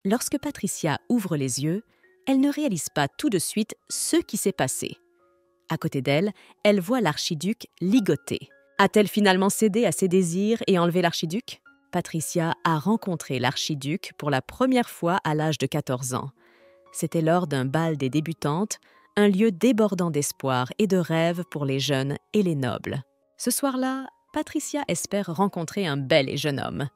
Lorsque Patricia ouvre les yeux, elle ne réalise pas tout de suite ce qui s'est passé. À côté d'elle, elle voit l'archiduc ligoté. A-t-elle finalement cédé à ses désirs et enlevé l'archiduc? Patricia a rencontré l'archiduc pour la première fois à l'âge de 14 ans. C'était lors d'un bal des débutantes, un lieu débordant d'espoir et de rêves pour les jeunes et les nobles. Ce soir-là, Patricia espère rencontrer un bel et jeune homme.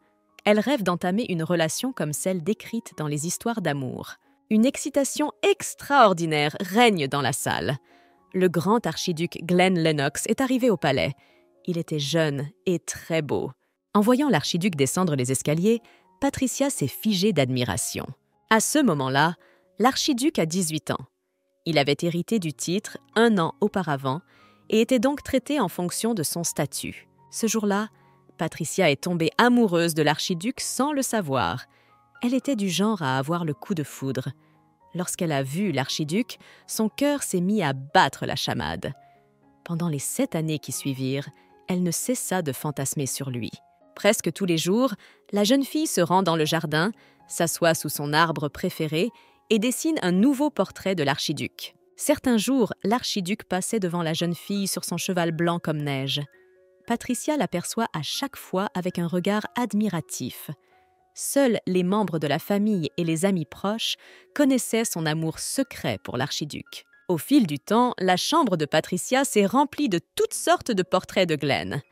Elle rêve d'entamer une relation comme celle décrite dans les histoires d'amour. Une excitation extraordinaire règne dans la salle. Le grand archiduc Glenn Lennox est arrivé au palais. Il était jeune et très beau. En voyant l'archiduc descendre les escaliers, Patricia s'est figée d'admiration. À ce moment-là, l'archiduc a 18 ans. Il avait hérité du titre 1 an auparavant et était donc traité en fonction de son statut. Ce jour-là, Patricia est tombée amoureuse de l'archiduc sans le savoir. Elle était du genre à avoir le coup de foudre. Lorsqu'elle a vu l'archiduc, son cœur s'est mis à battre la chamade. Pendant les 7 années qui suivirent, elle ne cessa de fantasmer sur lui. Presque tous les jours, la jeune fille se rend dans le jardin, s'assoit sous son arbre préféré et dessine un nouveau portrait de l'archiduc. Certains jours, l'archiduc passait devant la jeune fille sur son cheval blanc comme neige. Patricia l'aperçoit à chaque fois avec un regard admiratif. Seuls les membres de la famille et les amis proches connaissaient son amour secret pour l'archiduc. Au fil du temps, la chambre de Patricia s'est remplie de toutes sortes de portraits de Glenn.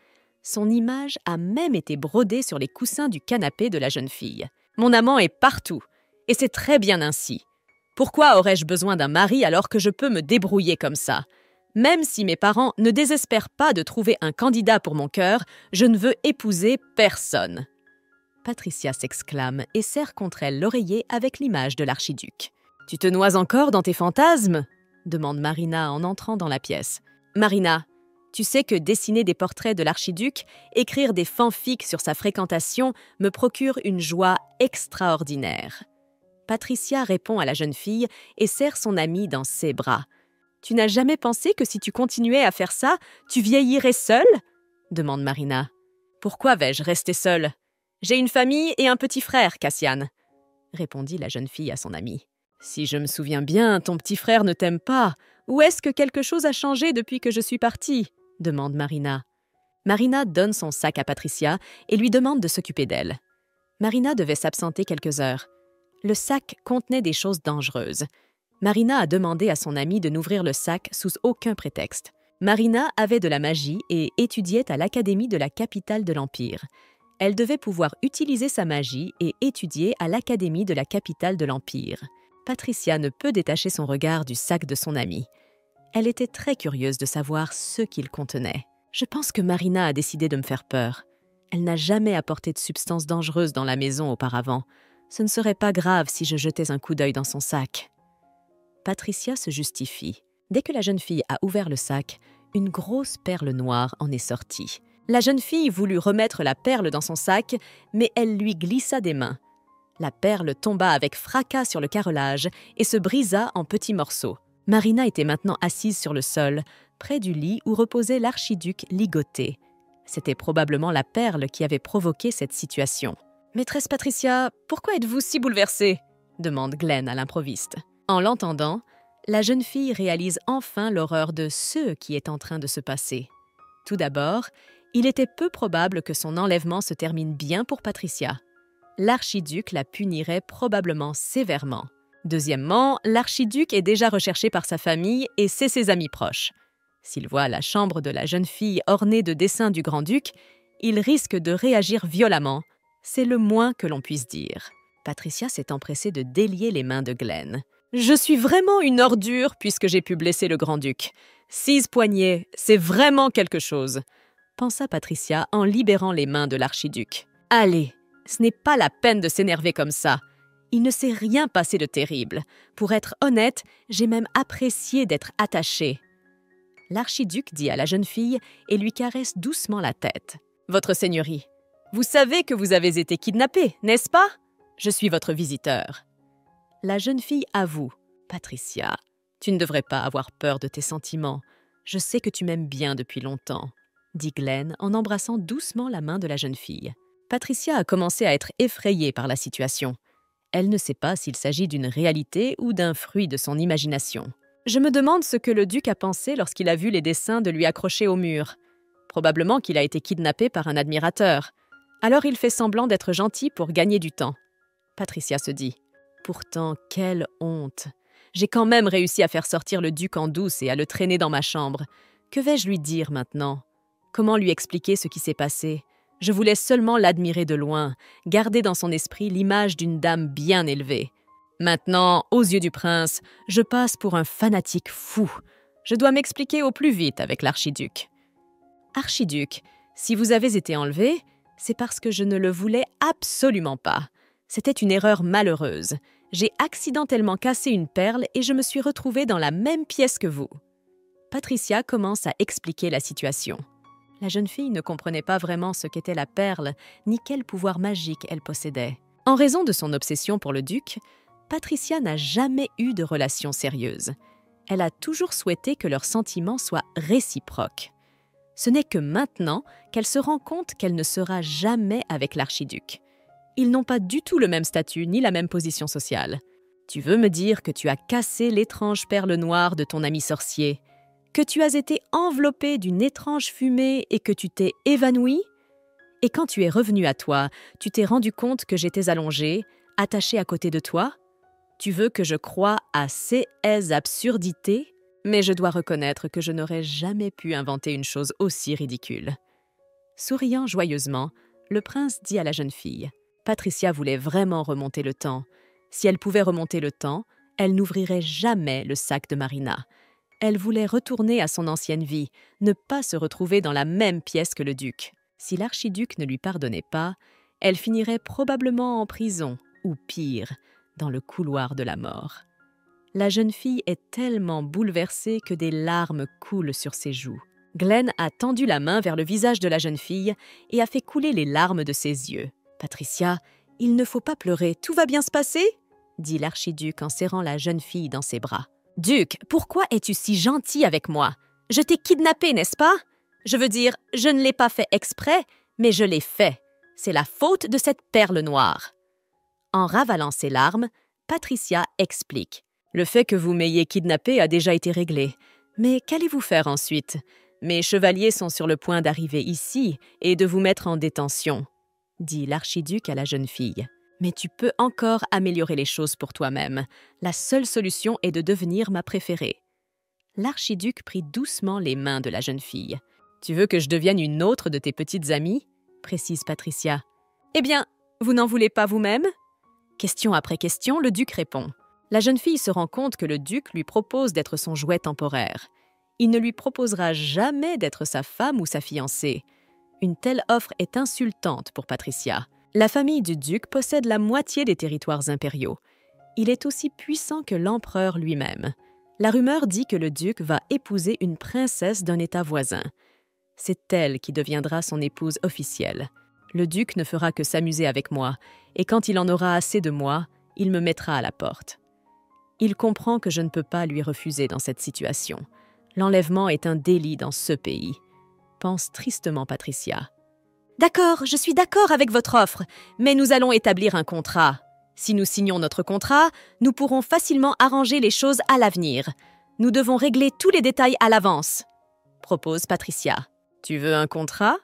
Son image a même été brodée sur les coussins du canapé de la jeune fille. « Mon amant est partout, et c'est très bien ainsi. Pourquoi aurais-je besoin d'un mari alors que je peux me débrouiller comme ça? Même si mes parents ne désespèrent pas de trouver un candidat pour mon cœur, je ne veux épouser personne. » Patricia s'exclame et serre contre elle l'oreiller avec l'image de l'archiduc. « Tu te noies encore dans tes fantasmes ?» demande Marina en entrant dans la pièce. « Marina, tu sais que dessiner des portraits de l'archiduc, écrire des fanfics sur sa fréquentation me procure une joie extraordinaire. » Patricia répond à la jeune fille et serre son amie dans ses bras. « Tu n'as jamais pensé que si tu continuais à faire ça, tu vieillirais seule ?» demande Marina. « Pourquoi vais-je rester seule ? J'ai une famille et un petit frère, Cassian, » répondit la jeune fille à son amie. « Si je me souviens bien, ton petit frère ne t'aime pas. Ou est-ce que quelque chose a changé depuis que je suis partie ?» demande Marina. Marina donne son sac à Patricia et lui demande de s'occuper d'elle. Marina devait s'absenter quelques heures. Le sac contenait des choses dangereuses. Marina a demandé à son amie de n'ouvrir le sac sous aucun prétexte. Marina avait de la magie et étudiait à l'Académie de la capitale de l'Empire. Elle devait pouvoir utiliser sa magie et étudier à l'Académie de la capitale de l'Empire. Patricia ne peut détacher son regard du sac de son amie. Elle était très curieuse de savoir ce qu'il contenait. « Je pense que Marina a décidé de me faire peur. Elle n'a jamais apporté de substances dangereuses dans la maison auparavant. Ce ne serait pas grave si je jetais un coup d'œil dans son sac. » Patricia se justifie. Dès que la jeune fille a ouvert le sac, une grosse perle noire en est sortie. La jeune fille voulut remettre la perle dans son sac, mais elle lui glissa des mains. La perle tomba avec fracas sur le carrelage et se brisa en petits morceaux. Marina était maintenant assise sur le sol, près du lit où reposait l'archiduc ligoté. C'était probablement la perle qui avait provoqué cette situation. « Maîtresse Patricia, pourquoi êtes-vous si bouleversée ?» demande Glenn à l'improviste. En l'entendant, la jeune fille réalise enfin l'horreur de ce qui est en train de se passer. Tout d'abord, il était peu probable que son enlèvement se termine bien pour Patricia. L'archiduc la punirait probablement sévèrement. Deuxièmement, l'archiduc est déjà recherché par sa famille et c'est ses amis proches. S'il voit la chambre de la jeune fille ornée de dessins du grand-duc, il risque de réagir violemment. C'est le moins que l'on puisse dire. Patricia s'est empressée de délier les mains de Glenn. « Je suis vraiment une ordure puisque j'ai pu blesser le grand-duc. 6 poignets, c'est vraiment quelque chose !» pensa Patricia en libérant les mains de l'archiduc. « Allez, ce n'est pas la peine de s'énerver comme ça. Il ne s'est rien passé de terrible. Pour être honnête, j'ai même apprécié d'être attachée. » L'archiduc dit à la jeune fille et lui caresse doucement la tête. « Votre seigneurie, vous savez que vous avez été kidnappée, n'est-ce pas? Je suis votre visiteur. » La jeune fille avoue. « Patricia, tu ne devrais pas avoir peur de tes sentiments. Je sais que tu m'aimes bien depuis longtemps. » dit Glenn en embrassant doucement la main de la jeune fille. Patricia a commencé à être effrayée par la situation. Elle ne sait pas s'il s'agit d'une réalité ou d'un fruit de son imagination. Je me demande ce que le duc a pensé lorsqu'il a vu les dessins de lui accrochés au mur. Probablement qu'il a été kidnappé par un admirateur. Alors il fait semblant d'être gentil pour gagner du temps. Patricia se dit « Pourtant, quelle honte! J'ai quand même réussi à faire sortir le duc en douce et à le traîner dans ma chambre. Que vais-je lui dire maintenant? Comment lui expliquer ce qui s'est passé? Je voulais seulement l'admirer de loin, garder dans son esprit l'image d'une dame bien élevée. Maintenant, aux yeux du prince, je passe pour un fanatique fou. Je dois m'expliquer au plus vite avec l'archiduc. Archiduc, si vous avez été enlevé, c'est parce que je ne le voulais absolument pas. C'était une erreur malheureuse. J'ai accidentellement cassé une perle et je me suis retrouvée dans la même pièce que vous. » Patricia commence à expliquer la situation. La jeune fille ne comprenait pas vraiment ce qu'était la perle, ni quel pouvoir magique elle possédait. En raison de son obsession pour le duc, Patricia n'a jamais eu de relation sérieuse. Elle a toujours souhaité que leurs sentiments soient réciproques. Ce n'est que maintenant qu'elle se rend compte qu'elle ne sera jamais avec l'archiduc. Ils n'ont pas du tout le même statut ni la même position sociale. Tu veux me dire que tu as cassé l'étrange perle noire de ton ami sorcier, que tu as été enveloppé d'une étrange fumée et que tu t'es évanoui? Et quand tu es revenu à toi, tu t'es rendu compte que j'étais allongée, attachée à côté de toi? Tu veux que je croie à ces absurdités? Mais je dois reconnaître que je n'aurais jamais pu inventer une chose aussi ridicule. » Souriant joyeusement, le prince dit à la jeune fille « Patricia voulait vraiment remonter le temps. Si elle pouvait remonter le temps, elle n'ouvrirait jamais le sac de Marina. Elle voulait retourner à son ancienne vie, ne pas se retrouver dans la même pièce que le duc. Si l'archiduc ne lui pardonnait pas, elle finirait probablement en prison, ou pire, dans le couloir de la mort. » La jeune fille est tellement bouleversée que des larmes coulent sur ses joues. Glenn a tendu la main vers le visage de la jeune fille et a fait couler les larmes de ses yeux. « Patricia, il ne faut pas pleurer, tout va bien se passer ?» dit l'archiduc en serrant la jeune fille dans ses bras. « Duc, pourquoi es-tu si gentil avec moi? Je t'ai kidnappée, n'est-ce pas? Je veux dire, je ne l'ai pas fait exprès, mais je l'ai fait. C'est la faute de cette perle noire. » En ravalant ses larmes, Patricia explique. « Le fait que vous m'ayez kidnappée a déjà été réglé. Mais qu'allez-vous faire ensuite? Mes chevaliers sont sur le point d'arriver ici et de vous mettre en détention, » dit l'archiduc à la jeune fille. « Mais tu peux encore améliorer les choses pour toi-même. La seule solution est de devenir ma préférée. » L'archiduc prit doucement les mains de la jeune fille. « Tu veux que je devienne une autre de tes petites amies ?» précise Patricia. « Eh bien, vous n'en voulez pas vous-même ?» Question après question, le duc répond. La jeune fille se rend compte que le duc lui propose d'être son jouet temporaire. Il ne lui proposera jamais d'être sa femme ou sa fiancée. Une telle offre est insultante pour Patricia. La famille du duc possède la moitié des territoires impériaux. Il est aussi puissant que l'empereur lui-même. La rumeur dit que le duc va épouser une princesse d'un État voisin. C'est elle qui deviendra son épouse officielle. Le duc ne fera que s'amuser avec moi, et quand il en aura assez de moi, il me mettra à la porte. Il comprend que je ne peux pas lui refuser dans cette situation. L'enlèvement est un délit dans ce pays, pense tristement Patricia. « D'accord, je suis d'accord avec votre offre, mais nous allons établir un contrat. Si nous signons notre contrat, nous pourrons facilement arranger les choses à l'avenir. Nous devons régler tous les détails à l'avance, » propose Patricia. « Tu veux un contrat?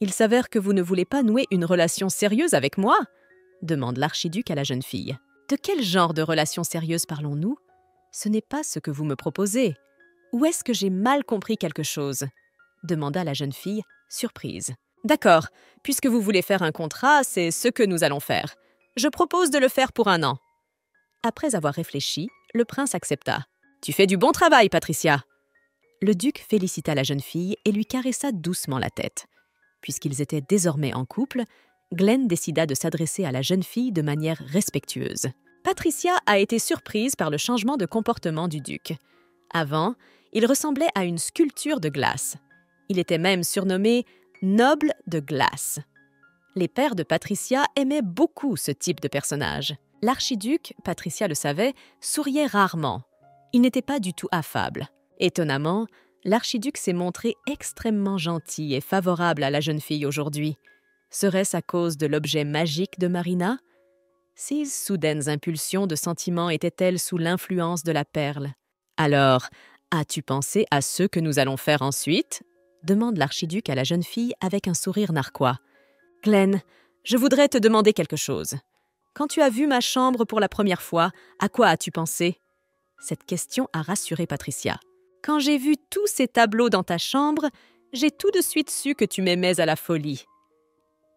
Il s'avère que vous ne voulez pas nouer une relation sérieuse avec moi ?» demande l'archiduc à la jeune fille. « De quel genre de relation sérieuse parlons-nous? Ce n'est pas ce que vous me proposez. Ou est-ce que j'ai mal compris quelque chose ?» demanda la jeune fille, surprise. « D'accord, puisque vous voulez faire un contrat, c'est ce que nous allons faire. Je propose de le faire pour 1 an. » Après avoir réfléchi, le prince accepta. « Tu fais du bon travail, Patricia. » Le duc félicita la jeune fille et lui caressa doucement la tête. Puisqu'ils étaient désormais en couple, Glenn décida de s'adresser à la jeune fille de manière respectueuse. Patricia a été surprise par le changement de comportement du duc. Avant, il ressemblait à une sculpture de glace. Il était même surnommé « noble de glace ». Les pères de Patricia aimaient beaucoup ce type de personnage. L'archiduc, Patricia le savait, souriait rarement. Il n'était pas du tout affable. Étonnamment, l'archiduc s'est montré extrêmement gentil et favorable à la jeune fille aujourd'hui. Serait-ce à cause de l'objet magique de Marina? Ces soudaines impulsions de sentiments étaient-elles sous l'influence de la perle? « Alors, as-tu pensé à ce que nous allons faire ensuite ?» demande l'archiduc à la jeune fille avec un sourire narquois. « Glenn, je voudrais te demander quelque chose. Quand tu as vu ma chambre pour la première fois, à quoi as-tu pensé ?» Cette question a rassuré Patricia. « Quand j'ai vu tous ces tableaux dans ta chambre, j'ai tout de suite su que tu m'aimais à la folie. »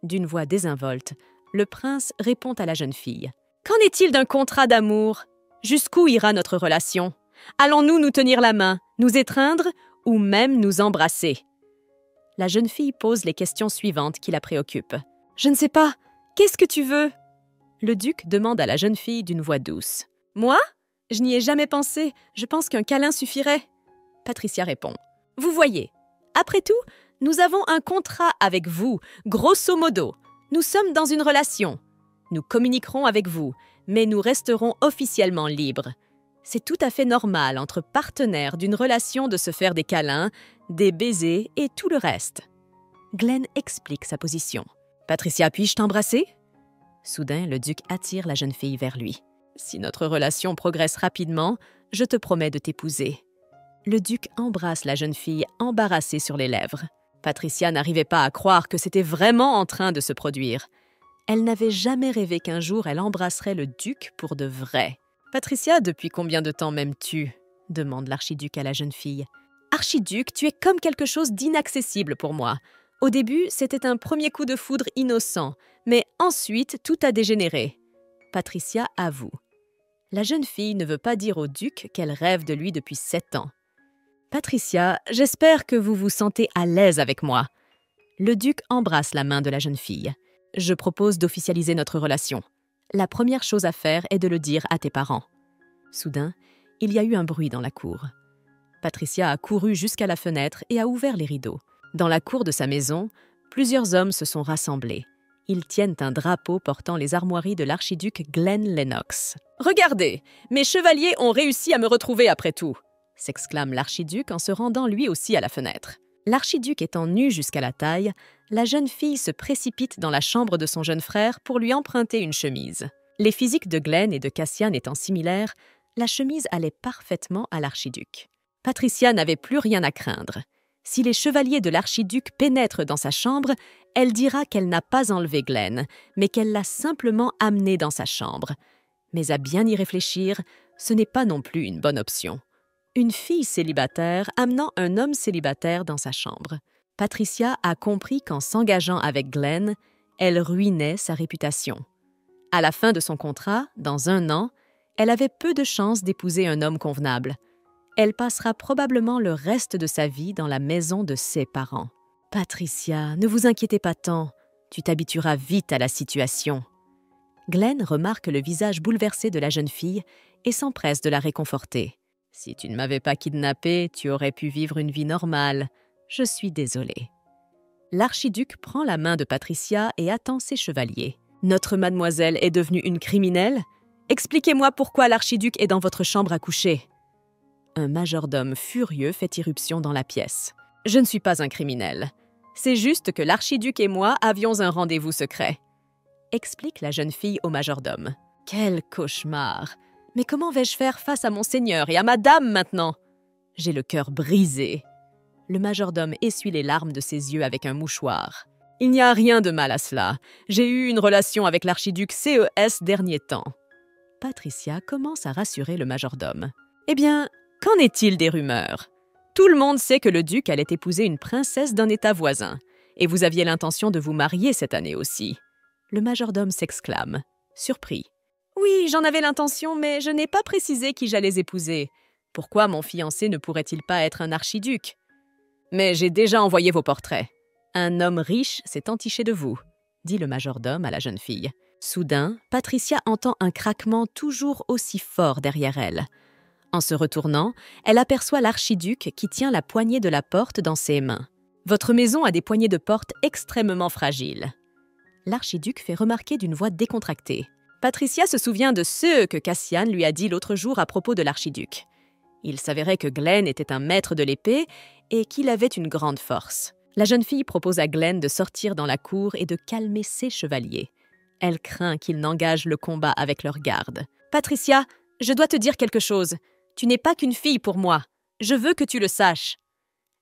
D'une voix désinvolte, le prince répond à la jeune fille. « Qu'en est-il d'un contrat d'amour? Jusqu'où ira notre relation? Allons-nous nous tenir la main, nous étreindre ou même nous embrasser ?» La jeune fille pose les questions suivantes qui la préoccupent. « Je ne sais pas. Qu'est-ce que tu veux ?» Le duc demande à la jeune fille d'une voix douce. « Moi? Je n'y ai jamais pensé. Je pense qu'un câlin suffirait. » Patricia répond. « Vous voyez, après tout, nous avons un contrat avec vous, grosso modo. Nous sommes dans une relation. Nous communiquerons avec vous, mais nous resterons officiellement libres. C'est tout à fait normal entre partenaires d'une relation de se faire des câlins, des baisers et tout le reste. » Glenn explique sa position. « Patricia, puis-je t'embrasser ?» Soudain, le duc attire la jeune fille vers lui. « Si notre relation progresse rapidement, je te promets de t'épouser. » Le duc embrasse la jeune fille embarrassée sur les lèvres. Patricia n'arrivait pas à croire que c'était vraiment en train de se produire. Elle n'avait jamais rêvé qu'un jour elle embrasserait le duc pour de vrai. « Patricia, depuis combien de temps m'aimes-tu » demande l'archiduc à la jeune fille. « Archiduc, tu es comme quelque chose d'inaccessible pour moi. Au début, c'était un premier coup de foudre innocent, mais ensuite, tout a dégénéré. » Patricia avoue. La jeune fille ne veut pas dire au duc qu'elle rêve de lui depuis 7 ans. « Patricia, j'espère que vous vous sentez à l'aise avec moi. » Le duc embrasse la main de la jeune fille. « Je propose d'officialiser notre relation. La première chose à faire est de le dire à tes parents. » Soudain, il y a eu un bruit dans la cour. Patricia a couru jusqu'à la fenêtre et a ouvert les rideaux. Dans la cour de sa maison, plusieurs hommes se sont rassemblés. Ils tiennent un drapeau portant les armoiries de l'archiduc Glenn Lennox. « Regardez, mes chevaliers ont réussi à me retrouver après tout !» s'exclame l'archiduc en se rendant lui aussi à la fenêtre. L'archiduc étant nu jusqu'à la taille, la jeune fille se précipite dans la chambre de son jeune frère pour lui emprunter une chemise. Les physiques de Glenn et de Cassian étant similaires, la chemise allait parfaitement à l'archiduc. Patricia n'avait plus rien à craindre. Si les chevaliers de l'archiduc pénètrent dans sa chambre, elle dira qu'elle n'a pas enlevé Glenn, mais qu'elle l'a simplement amené dans sa chambre. Mais à bien y réfléchir, ce n'est pas non plus une bonne option. Une fille célibataire amenant un homme célibataire dans sa chambre. Patricia a compris qu'en s'engageant avec Glenn, elle ruinait sa réputation. À la fin de son contrat, dans 1 an, elle avait peu de chances d'épouser un homme convenable. Elle passera probablement le reste de sa vie dans la maison de ses parents. « Patricia, ne vous inquiétez pas tant, tu t'habitueras vite à la situation. » Glenn remarque le visage bouleversé de la jeune fille et s'empresse de la réconforter. « Si tu ne m'avais pas kidnappée, tu aurais pu vivre une vie normale. Je suis désolée. » L'archiduc prend la main de Patricia et attend ses chevaliers. « Notre mademoiselle est devenue une criminelle? Expliquez-moi pourquoi l'archiduc est dans votre chambre à coucher. » Un majordome furieux fait irruption dans la pièce. « Je ne suis pas un criminel. C'est juste que l'archiduc et moi avions un rendez-vous secret. » explique la jeune fille au majordome. « Quel cauchemar! Mais comment vais-je faire face à mon seigneur et à madame maintenant? J'ai le cœur brisé. » Le majordome essuie les larmes de ses yeux avec un mouchoir. « Il n'y a rien de mal à cela. J'ai eu une relation avec l'archiduc CES dernier temps. » Patricia commence à rassurer le majordome. « Eh bien, qu'en est-il des rumeurs? Tout le monde sait que le duc allait épouser une princesse d'un État voisin, et vous aviez l'intention de vous marier cette année aussi. » Le majordome s'exclame, surpris. « Oui, j'en avais l'intention, mais je n'ai pas précisé qui j'allais épouser. Pourquoi mon fiancé ne pourrait-il pas être un archiduc? Mais j'ai déjà envoyé vos portraits. Un homme riche s'est entiché de vous, » dit le majordome à la jeune fille. Soudain, Patricia entend un craquement toujours aussi fort derrière elle. En se retournant, elle aperçoit l'archiduc qui tient la poignée de la porte dans ses mains. « Votre maison a des poignées de porte extrêmement fragiles. » L'archiduc fait remarquer d'une voix décontractée. Patricia se souvient de ce que Cassian lui a dit l'autre jour à propos de l'archiduc. Il s'avérait que Glenn était un maître de l'épée et qu'il avait une grande force. La jeune fille propose à Glenn de sortir dans la cour et de calmer ses chevaliers. Elle craint qu'ils n'engagent le combat avec leur garde. « Patricia, je dois te dire quelque chose. Tu n'es pas qu'une fille pour moi. Je veux que tu le saches. »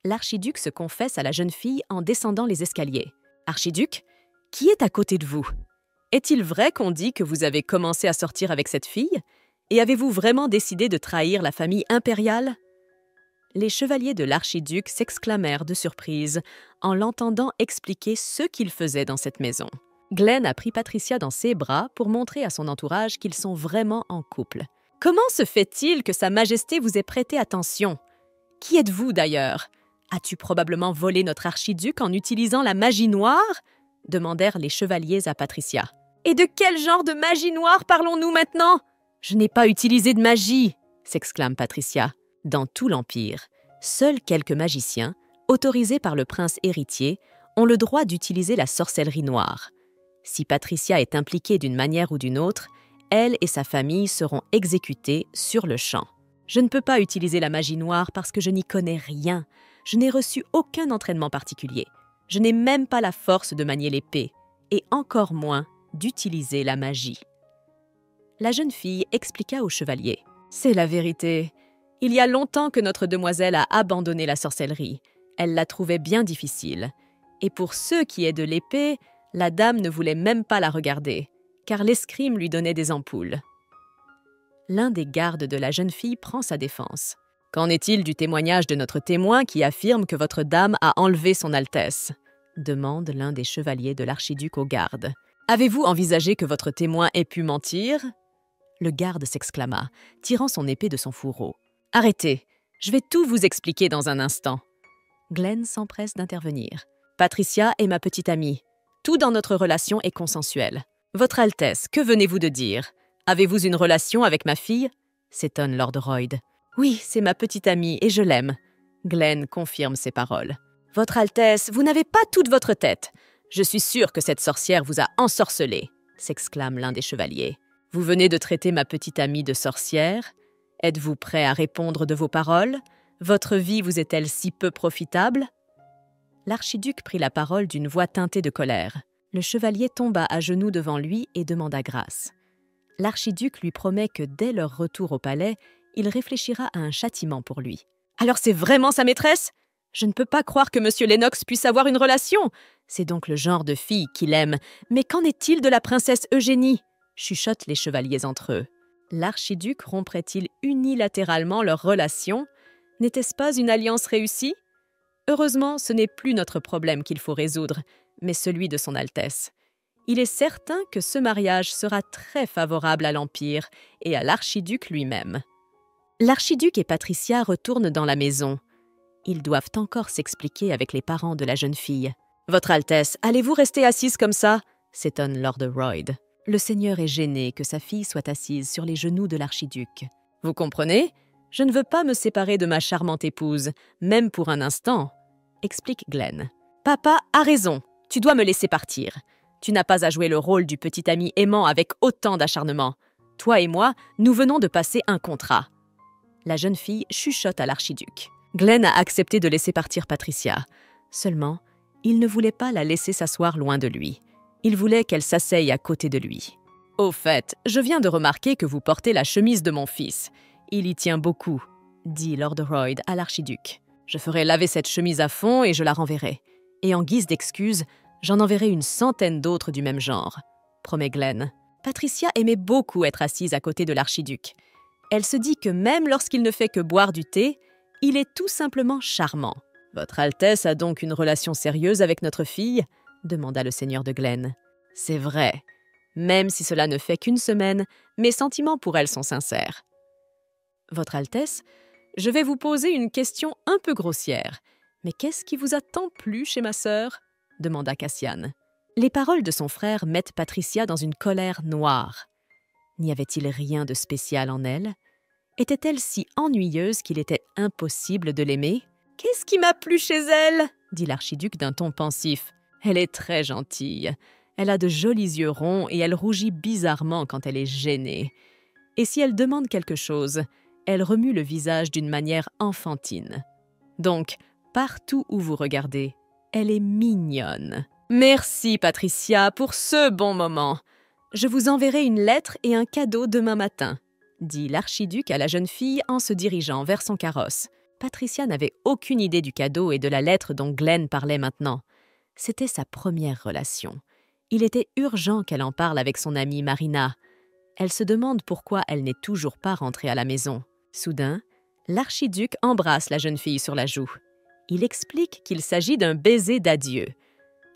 L'archiduc se confesse à la jeune fille en descendant les escaliers. « Archiduc, qui est à côté de vous? Est-il vrai qu'on dit que vous avez commencé à sortir avec cette fille? Et avez-vous vraiment décidé de trahir la famille impériale ?» Les chevaliers de l'archiduc s'exclamèrent de surprise en l'entendant expliquer ce qu'il faisait dans cette maison. Glenn a pris Patricia dans ses bras pour montrer à son entourage qu'ils sont vraiment en couple. « Comment se fait-il que Sa Majesté vous ait prêté attention? Qui êtes-vous d'ailleurs? As-tu probablement volé notre archiduc en utilisant la magie noire ?» demandèrent les chevaliers à Patricia. « Et de quel genre de magie noire parlons-nous maintenant? »« Je n'ai pas utilisé de magie !» s'exclame Patricia. Dans tout l'Empire, seuls quelques magiciens, autorisés par le prince héritier, ont le droit d'utiliser la sorcellerie noire. Si Patricia est impliquée d'une manière ou d'une autre, elle et sa famille seront exécutées sur le champ. Je ne peux pas utiliser la magie noire parce que je n'y connais rien. Je n'ai reçu aucun entraînement particulier. Je n'ai même pas la force de manier l'épée, et encore moins d'utiliser la magie. La jeune fille expliqua au chevalier. « C'est la vérité. Il y a longtemps que notre demoiselle a abandonné la sorcellerie. Elle la trouvait bien difficile. Et pour ce qui est de l'épée, la dame ne voulait même pas la regarder, car l'escrime lui donnait des ampoules. » L'un des gardes de la jeune fille prend sa défense. « Qu'en est-il du témoignage de notre témoin qui affirme que votre dame a enlevé son Altesse ?» demande l'un des chevaliers de l'archiduc au garde. « Avez-vous envisagé que votre témoin ait pu mentir ?» Le garde s'exclama, tirant son épée de son fourreau. « Arrêtez, je vais tout vous expliquer dans un instant. » Glenn s'empresse d'intervenir. « Patricia est ma petite amie. Tout dans notre relation est consensuel. Votre Altesse, que venez-vous de dire? Avez-vous une relation avec ma fille ?» s'étonne Lord Royd. « Oui, c'est ma petite amie et je l'aime. » Glenn confirme ses paroles. « Votre Altesse, vous n'avez pas toute votre tête. Je suis sûr que cette sorcière vous a ensorcelé, » s'exclame l'un des chevaliers. « Vous venez de traiter ma petite amie de sorcière? Êtes-vous prêt à répondre de vos paroles? Votre vie vous est-elle si peu profitable ?» L'archiduc prit la parole d'une voix teintée de colère. Le chevalier tomba à genoux devant lui et demanda grâce. L'archiduc lui promet que dès leur retour au palais, il réfléchira à un châtiment pour lui. « Alors c'est vraiment sa maîtresse? Je ne peux pas croire que M. Lennox puisse avoir une relation. C'est donc le genre de fille qu'il aime. Mais qu'en est-il de la princesse Eugénie ?» chuchotent les chevaliers entre eux. L'archiduc romprait-il unilatéralement leur relation? N'était-ce pas une alliance réussie? Heureusement, ce n'est plus notre problème qu'il faut résoudre, mais celui de son Altesse. Il est certain que ce mariage sera très favorable à l'Empire et à l'archiduc lui-même. L'archiduc et Patricia retournent dans la maison. Ils doivent encore s'expliquer avec les parents de la jeune fille. « Votre Altesse, allez-vous rester assise comme ça ?» s'étonne Lord Royd. Le seigneur est gêné que sa fille soit assise sur les genoux de l'archiduc. « Vous comprenez? Je ne veux pas me séparer de ma charmante épouse, même pour un instant, » explique Glenn. « Papa a raison, tu dois me laisser partir. Tu n'as pas à jouer le rôle du petit ami aimant avec autant d'acharnement. Toi et moi, nous venons de passer un contrat. » La jeune fille chuchote à l'archiduc. Glenn a accepté de laisser partir Patricia. Seulement, il ne voulait pas la laisser s'asseoir loin de lui. Il voulait qu'elle s'asseye à côté de lui. « Au fait, je viens de remarquer que vous portez la chemise de mon fils. Il y tient beaucoup, » dit Lord Royd à l'archiduc. « Je ferai laver cette chemise à fond et je la renverrai. Et en guise d'excuse, j'en enverrai une centaine d'autres du même genre, » promet Glenn. Patricia aimait beaucoup être assise à côté de l'archiduc. Elle se dit que même lorsqu'il ne fait que boire du thé, il est tout simplement charmant. « Votre Altesse a donc une relation sérieuse avec notre fille ?» demanda le seigneur de Glenn. « C'est vrai. Même si cela ne fait qu'une semaine, mes sentiments pour elle sont sincères. »« Votre Altesse, je vais vous poser une question un peu grossière. Mais qu'est-ce qui vous a tant plu chez ma sœur ?» demanda Cassian. Les paroles de son frère mettent Patricia dans une colère noire. N'y avait-il rien de spécial en elle? Était-elle si ennuyeuse qu'il était impossible de l'aimer? « Qu'est-ce qui m'a plu chez elle ?» dit l'archiduc d'un ton pensif. « Elle est très gentille. Elle a de jolis yeux ronds et elle rougit bizarrement quand elle est gênée. Et si elle demande quelque chose, elle remue le visage d'une manière enfantine. Donc, partout où vous regardez, elle est mignonne. » « Merci, Patricia, pour ce bon moment. « Je vous enverrai une lettre et un cadeau demain matin », dit l'archiduc à la jeune fille en se dirigeant vers son carrosse. Patricia n'avait aucune idée du cadeau et de la lettre dont Glenn parlait maintenant. C'était sa première relation. Il était urgent qu'elle en parle avec son amie Marina. Elle se demande pourquoi elle n'est toujours pas rentrée à la maison. Soudain, l'archiduc embrasse la jeune fille sur la joue. Il explique qu'il s'agit d'un baiser d'adieu.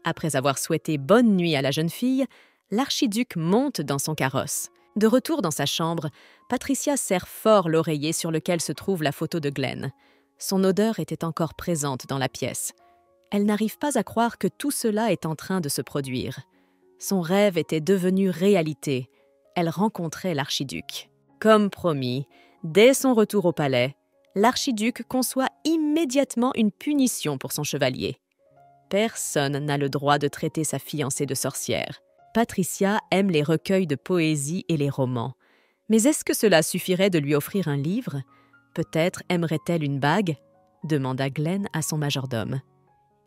Après avoir souhaité bonne nuit à la jeune fille, l'archiduc monte dans son carrosse. De retour dans sa chambre, Patricia serre fort l'oreiller sur lequel se trouve la photo de Glenn. Son odeur était encore présente dans la pièce. Elle n'arrive pas à croire que tout cela est en train de se produire. Son rêve était devenu réalité. Elle rencontrait l'archiduc. Comme promis, dès son retour au palais, l'archiduc conçoit immédiatement une punition pour son chevalier. Personne n'a le droit de traiter sa fiancée de sorcière. Patricia aime les recueils de poésie et les romans. Mais est-ce que cela suffirait de lui offrir un livre? Peut-être aimerait-elle une bague? Demanda Glenn à son majordome.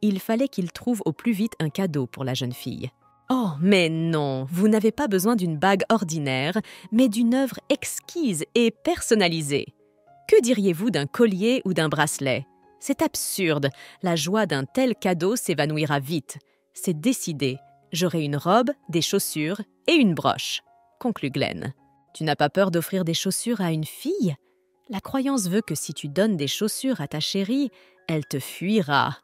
Il fallait qu'il trouve au plus vite un cadeau pour la jeune fille. « Oh, mais non, vous n'avez pas besoin d'une bague ordinaire, mais d'une œuvre exquise et personnalisée. Que diriez-vous d'un collier ou d'un bracelet? C'est absurde, la joie d'un tel cadeau s'évanouira vite. C'est décidé, j'aurai une robe, des chaussures et une broche, » conclut Glenn. « Tu n'as pas peur d'offrir des chaussures à une fille? La croyance veut que si tu donnes des chaussures à ta chérie, elle te fuira, »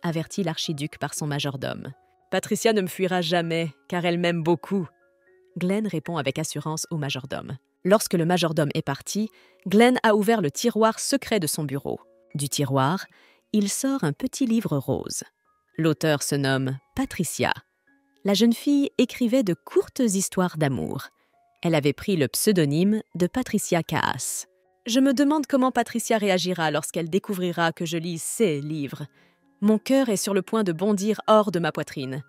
avertit l'archiduc par son majordome. « Patricia ne me fuira jamais, car elle m'aime beaucoup. » Glenn répond avec assurance au majordome. Lorsque le majordome est parti, Glenn a ouvert le tiroir secret de son bureau. Du tiroir, il sort un petit livre rose. L'auteur se nomme Patricia. La jeune fille écrivait de courtes histoires d'amour. Elle avait pris le pseudonyme de Patricia Caas. Je me demande comment Patricia réagira lorsqu'elle découvrira que je lis ces livres. Mon cœur est sur le point de bondir hors de ma poitrine.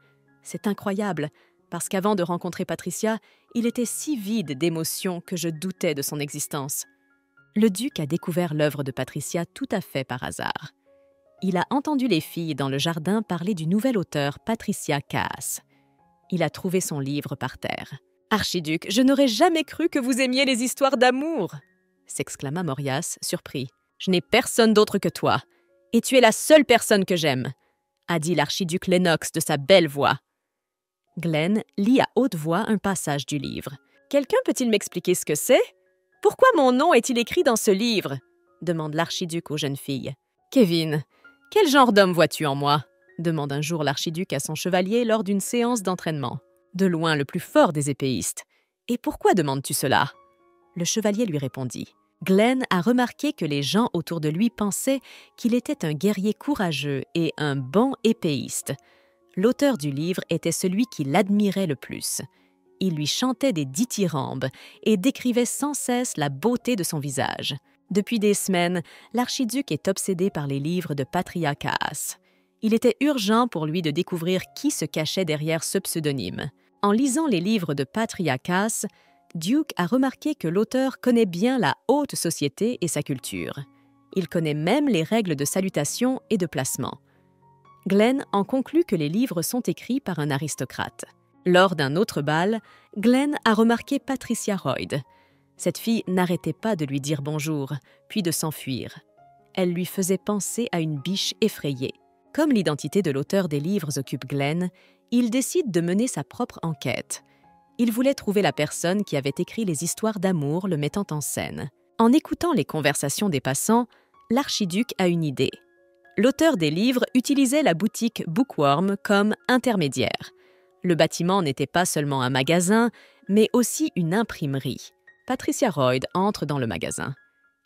C'est incroyable, parce qu'avant de rencontrer Patricia, il était si vide d'émotions que je doutais de son existence. Le duc a découvert l'œuvre de Patricia tout à fait par hasard. Il a entendu les filles dans le jardin parler du nouvel auteur Patricia Caas. Il a trouvé son livre par terre. « Archiduc, je n'aurais jamais cru que vous aimiez les histoires d'amour !» s'exclama Mauriace, surpris. « Je n'ai personne d'autre que toi, et tu es la seule personne que j'aime !» a dit l'archiduc Lennox de sa belle voix. Glenn lit à haute voix un passage du livre. « Quelqu'un peut-il m'expliquer ce que c'est? Pourquoi mon nom est-il écrit dans ce livre ?» demande l'archiduc aux jeunes filles. « Kevin, quel genre d'homme vois-tu en moi ?» demande un jour l'archiduc à son chevalier lors d'une séance d'entraînement. De loin le plus fort des épéistes. « Et pourquoi demandes-tu cela ?» Le chevalier lui répondit. Glenn a remarqué que les gens autour de lui pensaient qu'il était un guerrier courageux et un bon épéiste. L'auteur du livre était celui qui l'admirait le plus. Il lui chantait des dithyrambes et décrivait sans cesse la beauté de son visage. Depuis des semaines, l'archiduc est obsédé par les livres de Patricia Caas. Il était urgent pour lui de découvrir qui se cachait derrière ce pseudonyme. En lisant les livres de Patricia Caas, Duke a remarqué que l'auteur connaît bien la haute société et sa culture. Il connaît même les règles de salutation et de placement. Glenn en conclut que les livres sont écrits par un aristocrate. Lors d'un autre bal, Glenn a remarqué Patricia Royd. Cette fille n'arrêtait pas de lui dire bonjour, puis de s'enfuir. Elle lui faisait penser à une biche effrayée. Comme l'identité de l'auteur des livres occupe Glenn, il décide de mener sa propre enquête. Il voulait trouver la personne qui avait écrit les histoires d'amour le mettant en scène. En écoutant les conversations des passants, l'archiduc a une idée. L'auteur des livres utilisait la boutique Bookworm comme intermédiaire. Le bâtiment n'était pas seulement un magasin, mais aussi une imprimerie. Patricia Royd entre dans le magasin.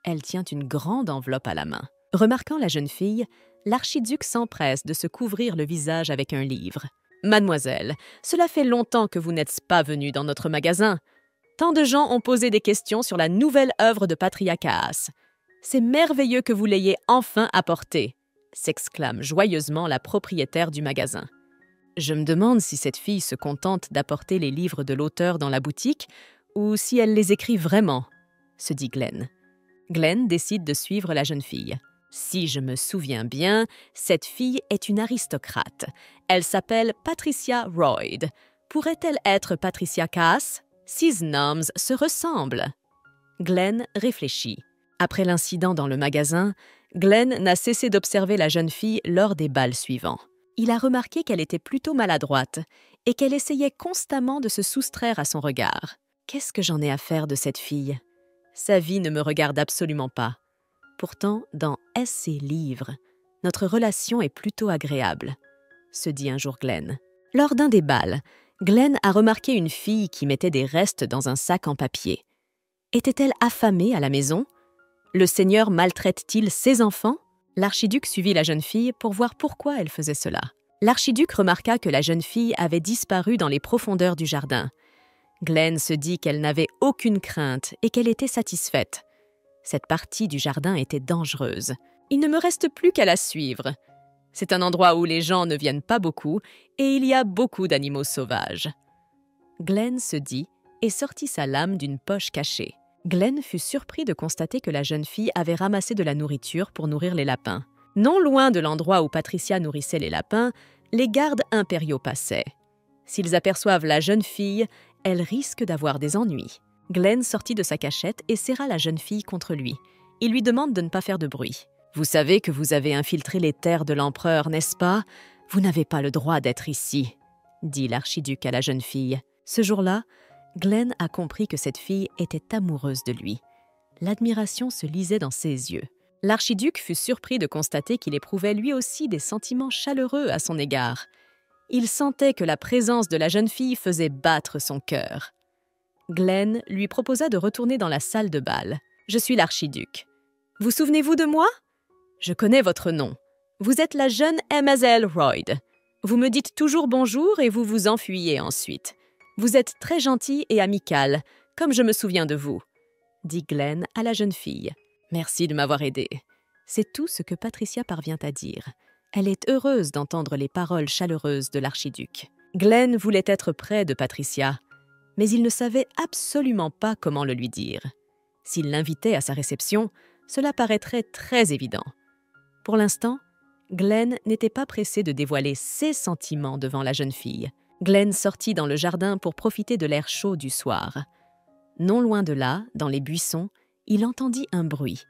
Elle tient une grande enveloppe à la main. Remarquant la jeune fille, l'archiduc s'empresse de se couvrir le visage avec un livre. « Mademoiselle, cela fait longtemps que vous n'êtes pas venue dans notre magasin. Tant de gens ont posé des questions sur la nouvelle œuvre de Patricia Caas. C'est merveilleux que vous l'ayez enfin apportée !» s'exclame joyeusement la propriétaire du magasin. « Je me demande si cette fille se contente d'apporter les livres de l'auteur dans la boutique ou si elle les écrit vraiment, » se dit Glenn. Glenn décide de suivre la jeune fille. Si je me souviens bien, cette fille est une aristocrate. Elle s'appelle Patricia Royd. Pourrait-elle être Patricia Cass? Ces noms se ressemblent. Glenn réfléchit. Après l'incident dans le magasin, Glenn n'a cessé d'observer la jeune fille lors des bals suivants. Il a remarqué qu'elle était plutôt maladroite et qu'elle essayait constamment de se soustraire à son regard. Qu'est-ce que j'en ai à faire de cette fille? Sa vie ne me regarde absolument pas. Pourtant, dans ses livres, notre relation est plutôt agréable, se dit un jour Glenn. Lors d'un des bals, Glenn a remarqué une fille qui mettait des restes dans un sac en papier. Était-elle affamée à la maison? Le Seigneur maltraite-t-il ses enfants? L'archiduc suivit la jeune fille pour voir pourquoi elle faisait cela. L'archiduc remarqua que la jeune fille avait disparu dans les profondeurs du jardin. Glenn se dit qu'elle n'avait aucune crainte et qu'elle était satisfaite. Cette partie du jardin était dangereuse. Il ne me reste plus qu'à la suivre. C'est un endroit où les gens ne viennent pas beaucoup et il y a beaucoup d'animaux sauvages. Glenn se dit et sortit sa lame d'une poche cachée. Glenn fut surpris de constater que la jeune fille avait ramassé de la nourriture pour nourrir les lapins. Non loin de l'endroit où Patricia nourrissait les lapins, les gardes impériaux passaient. S'ils aperçoivent la jeune fille, elle risque d'avoir des ennuis. Glenn sortit de sa cachette et serra la jeune fille contre lui. Il lui demande de ne pas faire de bruit. « Vous savez que vous avez infiltré les terres de l'empereur, n'est-ce pas? Vous n'avez pas le droit d'être ici, » dit l'archiduc à la jeune fille. Ce jour-là, Glenn a compris que cette fille était amoureuse de lui. L'admiration se lisait dans ses yeux. L'archiduc fut surpris de constater qu'il éprouvait lui aussi des sentiments chaleureux à son égard. Il sentait que la présence de la jeune fille faisait battre son cœur. Glenn lui proposa de retourner dans la salle de bal. « Je suis l'archiduc. Vous souvenez-vous de moi? Je connais votre nom. Vous êtes la jeune Amazel Royd. Vous me dites toujours bonjour et vous vous enfuyez ensuite. Vous êtes très gentil et amical, comme je me souviens de vous, » dit Glenn à la jeune fille. « Merci de m'avoir aidé. » C'est tout ce que Patricia parvient à dire. Elle est heureuse d'entendre les paroles chaleureuses de l'archiduc. Glenn voulait être près de Patricia, mais il ne savait absolument pas comment le lui dire. S'il l'invitait à sa réception, cela paraîtrait très évident. Pour l'instant, Glenn n'était pas pressé de dévoiler ses sentiments devant la jeune fille. Glenn sortit dans le jardin pour profiter de l'air chaud du soir. Non loin de là, dans les buissons, il entendit un bruit.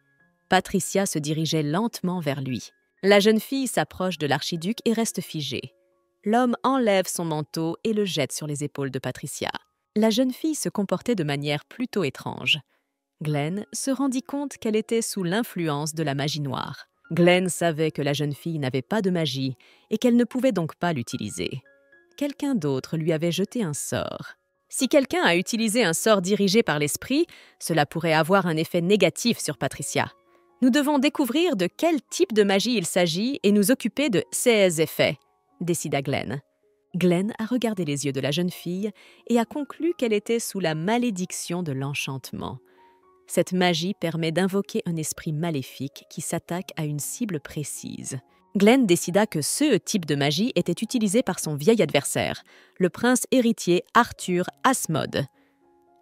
Patricia se dirigeait lentement vers lui. La jeune fille s'approche de l'archiduc et reste figée. L'homme enlève son manteau et le jette sur les épaules de Patricia. La jeune fille se comportait de manière plutôt étrange. Glenn se rendit compte qu'elle était sous l'influence de la magie noire. Glenn savait que la jeune fille n'avait pas de magie et qu'elle ne pouvait donc pas l'utiliser. Quelqu'un d'autre lui avait jeté un sort. Si quelqu'un a utilisé un sort dirigé par l'esprit, cela pourrait avoir un effet négatif sur Patricia. Nous devons découvrir de quel type de magie il s'agit et nous occuper de ses effets, décida Glenn. Glenn a regardé les yeux de la jeune fille et a conclu qu'elle était sous la malédiction de l'enchantement. Cette magie permet d'invoquer un esprit maléfique qui s'attaque à une cible précise. Glenn décida que ce type de magie était utilisé par son vieil adversaire, le prince héritier Arthur Asmod.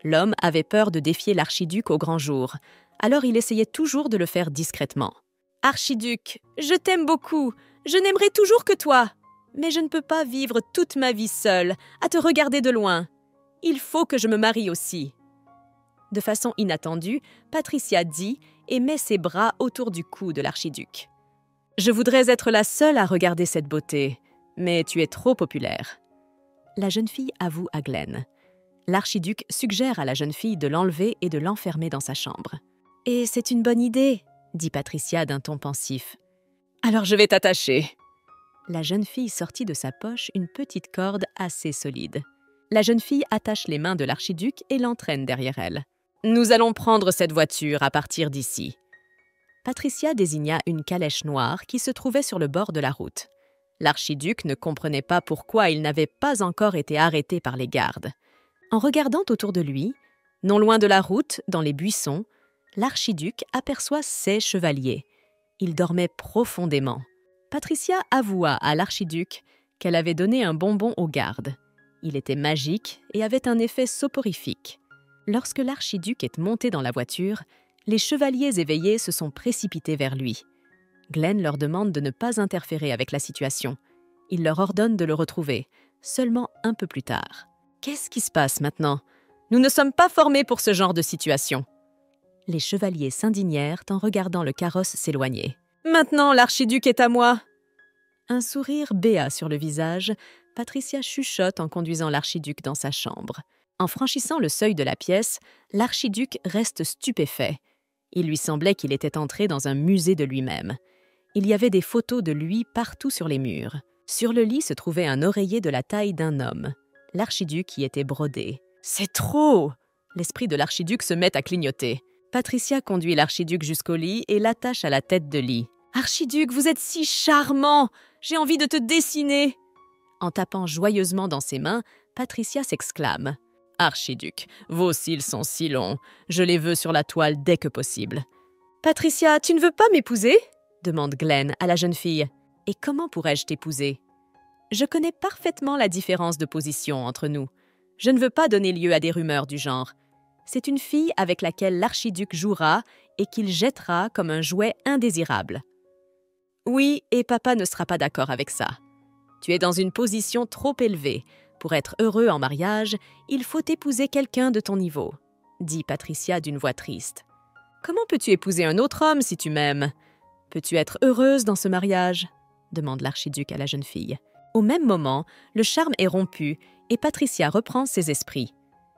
L'homme avait peur de défier l'archiduc au grand jour, alors il essayait toujours de le faire discrètement. « Archiduc, je t'aime beaucoup, je n'aimerai toujours que toi, mais je ne peux pas vivre toute ma vie seule, à te regarder de loin. Il faut que je me marie aussi. » De façon inattendue, Patricia dit et met ses bras autour du cou de l'archiduc. « Je voudrais être la seule à regarder cette beauté, mais tu es trop populaire. » La jeune fille avoue à Glenn. L'archiduc suggère à la jeune fille de l'enlever et de l'enfermer dans sa chambre. « Et c'est une bonne idée, » dit Patricia d'un ton pensif. « Alors je vais t'attacher. » La jeune fille sortit de sa poche une petite corde assez solide. La jeune fille attache les mains de l'archiduc et l'entraîne derrière elle. « Nous allons prendre cette voiture à partir d'ici. » Patricia désigna une calèche noire qui se trouvait sur le bord de la route. L'archiduc ne comprenait pas pourquoi il n'avait pas encore été arrêté par les gardes. En regardant autour de lui, non loin de la route, dans les buissons, l'archiduc aperçoit ses chevaliers. Ils dormaient profondément. Patricia avoua à l'archiduc qu'elle avait donné un bonbon aux gardes. Il était magique et avait un effet soporifique. Lorsque l'archiduc est monté dans la voiture, les chevaliers éveillés se sont précipités vers lui. Glenn leur demande de ne pas interférer avec la situation. Il leur ordonne de le retrouver, seulement un peu plus tard. Qu'est-ce qui se passe maintenant? Nous ne sommes pas formés pour ce genre de situation. Les chevaliers s'indignèrent en regardant le carrosse s'éloigner. Maintenant, l'archiduc est à moi. Un sourire béat sur le visage, Patricia chuchote en conduisant l'archiduc dans sa chambre. En franchissant le seuil de la pièce, l'archiduc reste stupéfait. Il lui semblait qu'il était entré dans un musée de lui-même. Il y avait des photos de lui partout sur les murs. Sur le lit se trouvait un oreiller de la taille d'un homme. L'archiduc y était brodé. « C'est trop !» L'esprit de l'archiduc se met à clignoter. Patricia conduit l'archiduc jusqu'au lit et l'attache à la tête de lit. « Archiduc, vous êtes si charmant! J'ai envie de te dessiner !» En tapant joyeusement dans ses mains, Patricia s'exclame. « Archiduc, vos cils sont si longs. Je les veux sur la toile dès que possible. »« Patricia, tu ne veux pas m'épouser ?» demande Glenn à la jeune fille. « Et comment pourrais-je t'épouser ?»« Je connais parfaitement la différence de position entre nous. Je ne veux pas donner lieu à des rumeurs du genre. C'est une fille avec laquelle l'archiduc jouera et qu'il jettera comme un jouet indésirable. » « Oui, et papa ne sera pas d'accord avec ça. Tu es dans une position trop élevée. Pour être heureux en mariage, il faut épouser quelqu'un de ton niveau, » dit Patricia d'une voix triste. « Comment peux-tu épouser un autre homme si tu m'aimes? Peux-tu être heureuse dans ce mariage ?» demande l'archiduc à la jeune fille. Au même moment, le charme est rompu et Patricia reprend ses esprits.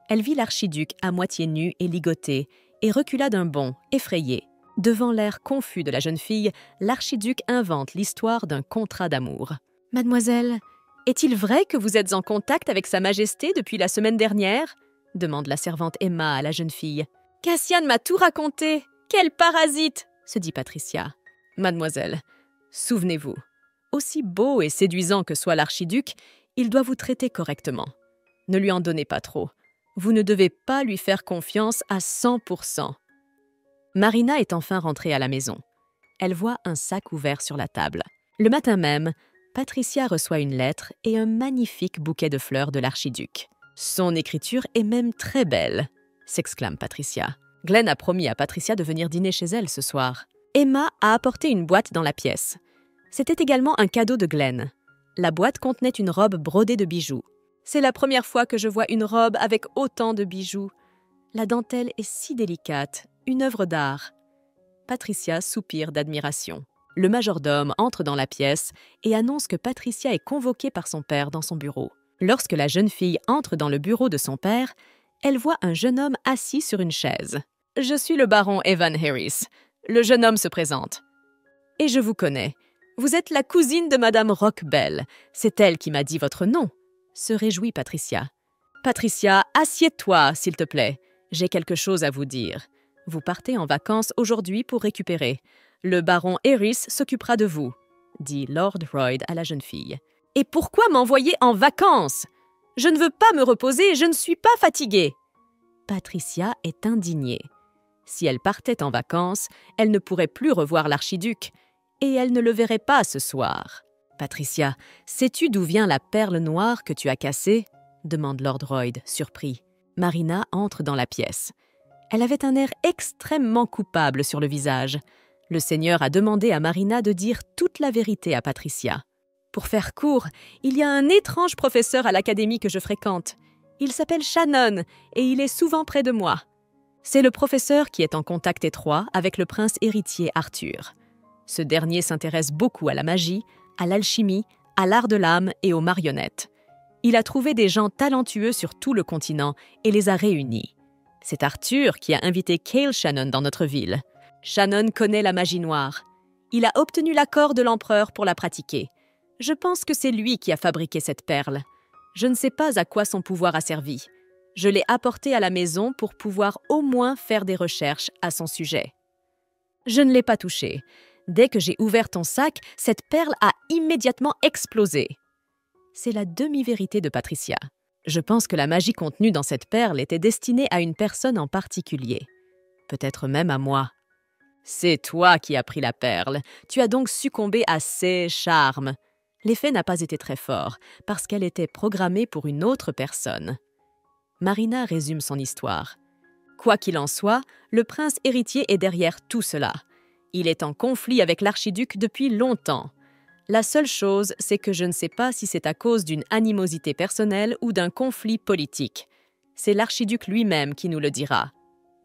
Elle vit l'archiduc à moitié nu et ligoté et recula d'un bond, effrayée. Devant l'air confus de la jeune fille, l'archiduc invente l'histoire d'un contrat d'amour. « Mademoiselle, est-il vrai que vous êtes en contact avec Sa Majesté depuis la semaine dernière ?» demande la servante Emma à la jeune fille. « Cassian m'a tout raconté. Quel parasite !» se dit Patricia. « Mademoiselle, souvenez-vous, aussi beau et séduisant que soit l'archiduc, il doit vous traiter correctement. Ne lui en donnez pas trop. Vous ne devez pas lui faire confiance à 100%. » Marina est enfin rentrée à la maison. Elle voit un sac ouvert sur la table. Le matin même, Patricia reçoit une lettre et un magnifique bouquet de fleurs de l'archiduc. « Son écriture est même très belle !» s'exclame Patricia. Glenn a promis à Patricia de venir dîner chez elle ce soir. Emma a apporté une boîte dans la pièce. C'était également un cadeau de Glenn. La boîte contenait une robe brodée de bijoux. « C'est la première fois que je vois une robe avec autant de bijoux. La dentelle est si délicate, une œuvre d'art. » Patricia soupire d'admiration. Le majordome entre dans la pièce et annonce que Patricia est convoquée par son père dans son bureau. Lorsque la jeune fille entre dans le bureau de son père, elle voit un jeune homme assis sur une chaise. « Je suis le baron Evan Harris. » Le jeune homme se présente. « Et je vous connais. Vous êtes la cousine de Madame Rockbell. C'est elle qui m'a dit votre nom. » se réjouit Patricia. « Patricia, assieds-toi, s'il te plaît. J'ai quelque chose à vous dire. Vous partez en vacances aujourd'hui pour récupérer. Le baron Harris s'occupera de vous, » dit Lord Royd à la jeune fille. « Et pourquoi m'envoyer en vacances? Je ne veux pas me reposer, je ne suis pas fatiguée. » Patricia est indignée. Si elle partait en vacances, elle ne pourrait plus revoir l'archiduc, et elle ne le verrait pas ce soir. « Patricia, sais-tu d'où vient la perle noire que tu as cassée ?» demande Lord Royd, surpris. Marina entre dans la pièce. Elle avait un air extrêmement coupable sur le visage. Le seigneur a demandé à Marina de dire toute la vérité à Patricia. « Pour faire court, il y a un étrange professeur à l'académie que je fréquente. Il s'appelle Shannon et il est souvent près de moi. C'est le professeur qui est en contact étroit avec le prince héritier Arthur. Ce dernier s'intéresse beaucoup à la magie, à l'alchimie, à l'art de l'âme et aux marionnettes. Il a trouvé des gens talentueux sur tout le continent et les a réunis. C'est Arthur qui a invité Cale Shannon dans notre ville. Shannon connaît la magie noire. Il a obtenu l'accord de l'empereur pour la pratiquer. Je pense que c'est lui qui a fabriqué cette perle. Je ne sais pas à quoi son pouvoir a servi. Je l'ai apportée à la maison pour pouvoir au moins faire des recherches à son sujet. Je ne l'ai pas touchée. Dès que j'ai ouvert ton sac, cette perle a immédiatement explosé. » C'est la demi-vérité de Patricia. Je pense que la magie contenue dans cette perle était destinée à une personne en particulier. Peut-être même à moi. C'est toi qui as pris la perle. Tu as donc succombé à ses charmes. L'effet n'a pas été très fort, parce qu'elle était programmée pour une autre personne. Marina résume son histoire. Quoi qu'il en soit, le prince héritier est derrière tout cela. Il est en conflit avec l'archiduc depuis longtemps. La seule chose, c'est que je ne sais pas si c'est à cause d'une animosité personnelle ou d'un conflit politique. C'est l'archiduc lui-même qui nous le dira,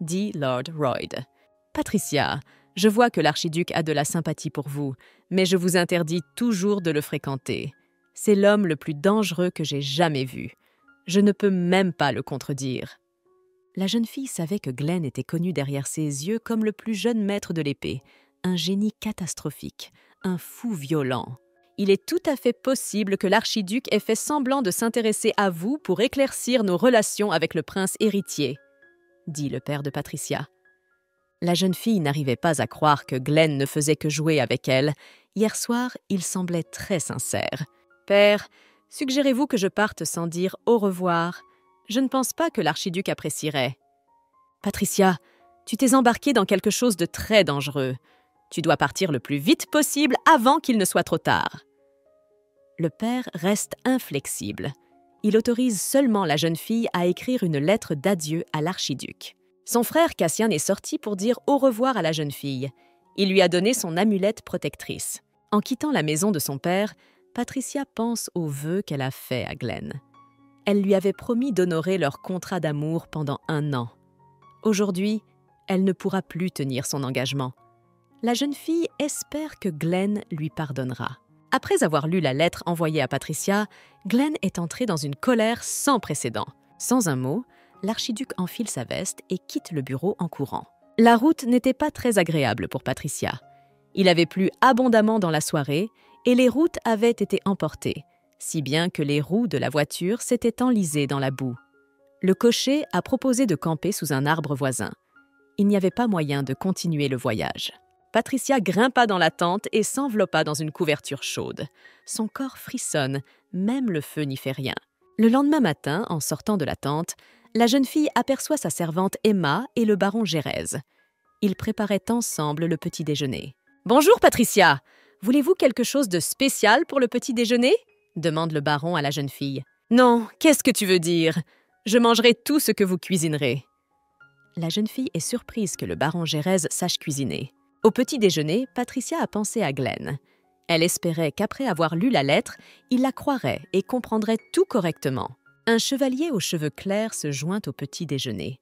dit Lord Royd. Patricia, je vois que l'archiduc a de la sympathie pour vous, mais je vous interdis toujours de le fréquenter. C'est l'homme le plus dangereux que j'ai jamais vu. Je ne peux même pas le contredire. La jeune fille savait que Glenn était connu derrière ses yeux comme le plus jeune maître de l'épée, un génie catastrophique, un fou violent. Il est tout à fait possible que l'archiduc ait fait semblant de s'intéresser à vous pour éclaircir nos relations avec le prince héritier, dit le père de Patricia. La jeune fille n'arrivait pas à croire que Glenn ne faisait que jouer avec elle. Hier soir, il semblait très sincère. « Père, suggérez-vous que je parte sans dire au revoir? Je ne pense pas que l'archiduc apprécierait. »« Patricia, tu t'es embarquée dans quelque chose de très dangereux. Tu dois partir le plus vite possible avant qu'il ne soit trop tard. » Le père reste inflexible. Il autorise seulement la jeune fille à écrire une lettre d'adieu à l'archiduc. Son frère Cassien est sorti pour dire au revoir à la jeune fille. Il lui a donné son amulette protectrice. En quittant la maison de son père, Patricia pense aux vœux qu'elle a faits à Glenn. Elle lui avait promis d'honorer leur contrat d'amour pendant 1 an. Aujourd'hui, elle ne pourra plus tenir son engagement. La jeune fille espère que Glenn lui pardonnera. Après avoir lu la lettre envoyée à Patricia, Glenn est entré dans une colère sans précédent. Sans un mot, l'archiduc enfile sa veste et quitte le bureau en courant. La route n'était pas très agréable pour Patricia. Il avait plu abondamment dans la soirée et les routes avaient été emportées, si bien que les roues de la voiture s'étaient enlisées dans la boue. Le cocher a proposé de camper sous un arbre voisin. Il n'y avait pas moyen de continuer le voyage. Patricia grimpa dans la tente et s'enveloppa dans une couverture chaude. Son corps frissonne, même le feu n'y fait rien. Le lendemain matin, en sortant de la tente, la jeune fille aperçoit sa servante Emma et le baron Gérèse. Ils préparaient ensemble le petit déjeuner. « Bonjour Patricia, voulez-vous quelque chose de spécial pour le petit déjeuner ?» demande le baron à la jeune fille. « Non, qu'est-ce que tu veux dire? Je mangerai tout ce que vous cuisinerez. » La jeune fille est surprise que le baron Gérèse sache cuisiner. Au petit déjeuner, Patricia a pensé à Glenn. Elle espérait qu'après avoir lu la lettre, il la croirait et comprendrait tout correctement. Un chevalier aux cheveux clairs se joint au petit déjeuner.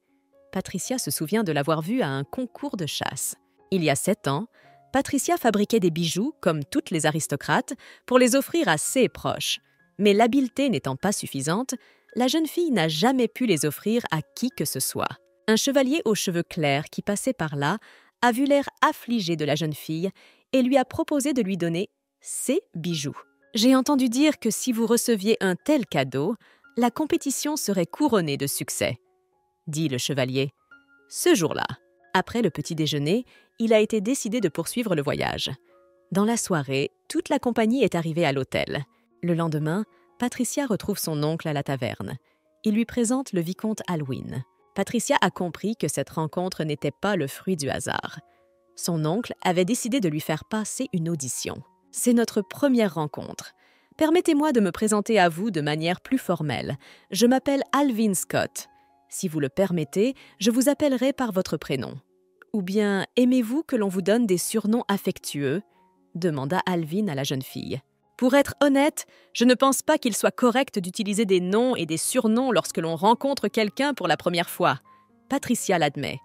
Patricia se souvient de l'avoir vu à un concours de chasse. Il y a 7 ans, Patricia fabriquait des bijoux, comme toutes les aristocrates, pour les offrir à ses proches. Mais l'habileté n'étant pas suffisante, la jeune fille n'a jamais pu les offrir à qui que ce soit. Un chevalier aux cheveux clairs qui passait par là a vu l'air affligé de la jeune fille et lui a proposé de lui donner ses bijoux. « J'ai entendu dire que si vous receviez un tel cadeau, la compétition serait couronnée de succès, » dit le chevalier. Ce jour-là, après le petit déjeuner, il a été décidé de poursuivre le voyage. Dans la soirée, toute la compagnie est arrivée à l'hôtel. Le lendemain, Patricia retrouve son oncle à la taverne. Il lui présente le vicomte Alwyn. Patricia a compris que cette rencontre n'était pas le fruit du hasard. Son oncle avait décidé de lui faire passer une audition. « C'est notre première rencontre. Permettez-moi de me présenter à vous de manière plus formelle. Je m'appelle Alwyn Scott. Si vous le permettez, je vous appellerai par votre prénom. Ou bien aimez-vous que l'on vous donne des surnoms affectueux ?» demanda Alwyn à la jeune fille. « Pour être honnête, je ne pense pas qu'il soit correct d'utiliser des noms et des surnoms lorsque l'on rencontre quelqu'un pour la première fois. » Patricia l'admet.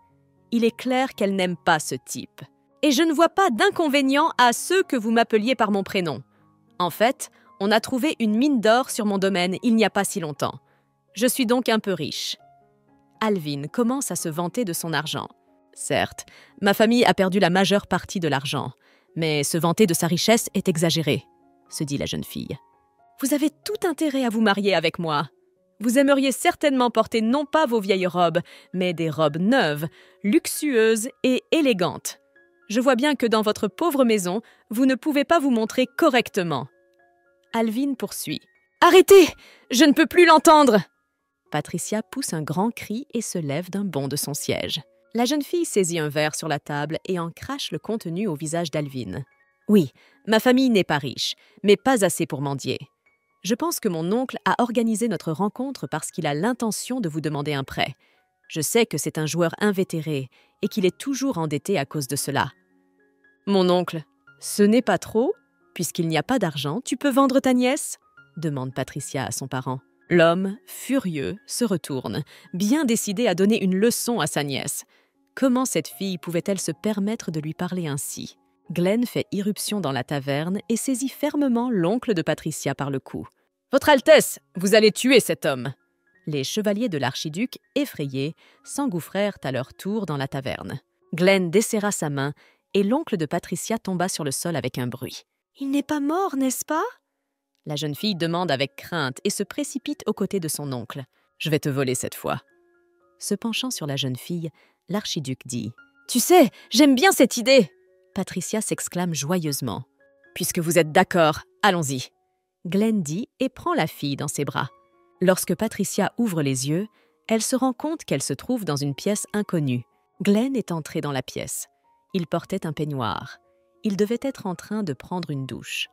Il est clair qu'elle n'aime pas ce type. « Et je ne vois pas d'inconvénient à ceux que vous m'appeliez par mon prénom. En fait, on a trouvé une mine d'or sur mon domaine il n'y a pas si longtemps. Je suis donc un peu riche. » Alwyn commence à se vanter de son argent. « Certes, ma famille a perdu la majeure partie de l'argent, mais se vanter de sa richesse est exagéré. » se dit la jeune fille. « Vous avez tout intérêt à vous marier avec moi. Vous aimeriez certainement porter non pas vos vieilles robes, mais des robes neuves, luxueuses et élégantes. Je vois bien que dans votre pauvre maison, vous ne pouvez pas vous montrer correctement. » Alwyn poursuit. « Arrêtez! Je ne peux plus l'entendre !» Patricia pousse un grand cri et se lève d'un bond de son siège. La jeune fille saisit un verre sur la table et en crache le contenu au visage d'Alwyn. « Oui, ma famille n'est pas riche, mais pas assez pour mendier. Je pense que mon oncle a organisé notre rencontre parce qu'il a l'intention de vous demander un prêt. Je sais que c'est un joueur invétéré et qu'il est toujours endetté à cause de cela. »« Mon oncle, ce n'est pas trop ?» Puisqu'il n'y a pas d'argent, tu peux vendre ta nièce ?» demande Patricia à son parent. L'homme, furieux, se retourne, bien décidé à donner une leçon à sa nièce. Comment cette fille pouvait-elle se permettre de lui parler ainsi? Glenn fait irruption dans la taverne et saisit fermement l'oncle de Patricia par le cou. « Votre Altesse, vous allez tuer cet homme !» Les chevaliers de l'archiduc, effrayés, s'engouffrèrent à leur tour dans la taverne. Glenn desserra sa main et l'oncle de Patricia tomba sur le sol avec un bruit. « Il n'est pas mort, n'est-ce pas ?» La jeune fille demande avec crainte et se précipite aux côtés de son oncle. « Je vais te voler cette fois. » Se penchant sur la jeune fille, l'archiduc dit « Tu sais, j'aime bien cette idée !» Patricia s'exclame joyeusement. « Puisque vous êtes d'accord, allons-y !» Glenn dit et prend la fille dans ses bras. Lorsque Patricia ouvre les yeux, elle se rend compte qu'elle se trouve dans une pièce inconnue. Glenn est entré dans la pièce. Il portait un peignoir. Il devait être en train de prendre une douche.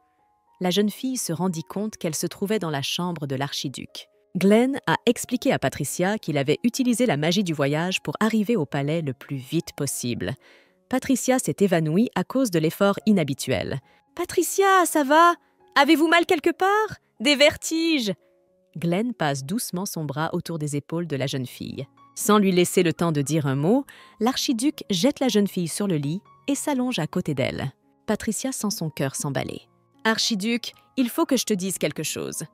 La jeune fille se rendit compte qu'elle se trouvait dans la chambre de l'archiduc. Glenn a expliqué à Patricia qu'il avait utilisé la magie du voyage pour arriver au palais le plus vite possible. Patricia s'est évanouie à cause de l'effort inhabituel. « Patricia, ça va? Avez-vous mal quelque part? Des vertiges ?» Glenn passe doucement son bras autour des épaules de la jeune fille. Sans lui laisser le temps de dire un mot, l'archiduc jette la jeune fille sur le lit et s'allonge à côté d'elle. Patricia sent son cœur s'emballer. « Archiduc, il faut que je te dise quelque chose. »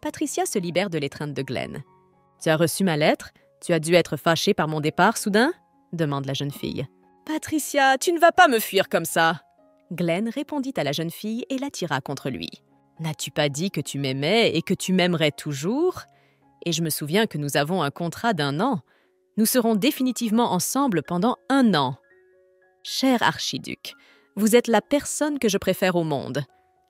Patricia se libère de l'étreinte de Glenn. « Tu as reçu ma lettre? Tu as dû être fâchée par mon départ soudain ?» demande la jeune fille. « Patricia, tu ne vas pas me fuir comme ça !» Glenn répondit à la jeune fille et l'attira contre lui. « N'as-tu pas dit que tu m'aimais et que tu m'aimerais toujours? Et je me souviens que nous avons un contrat d'1 an. Nous serons définitivement ensemble pendant 1 an. Cher archiduc, vous êtes la personne que je préfère au monde.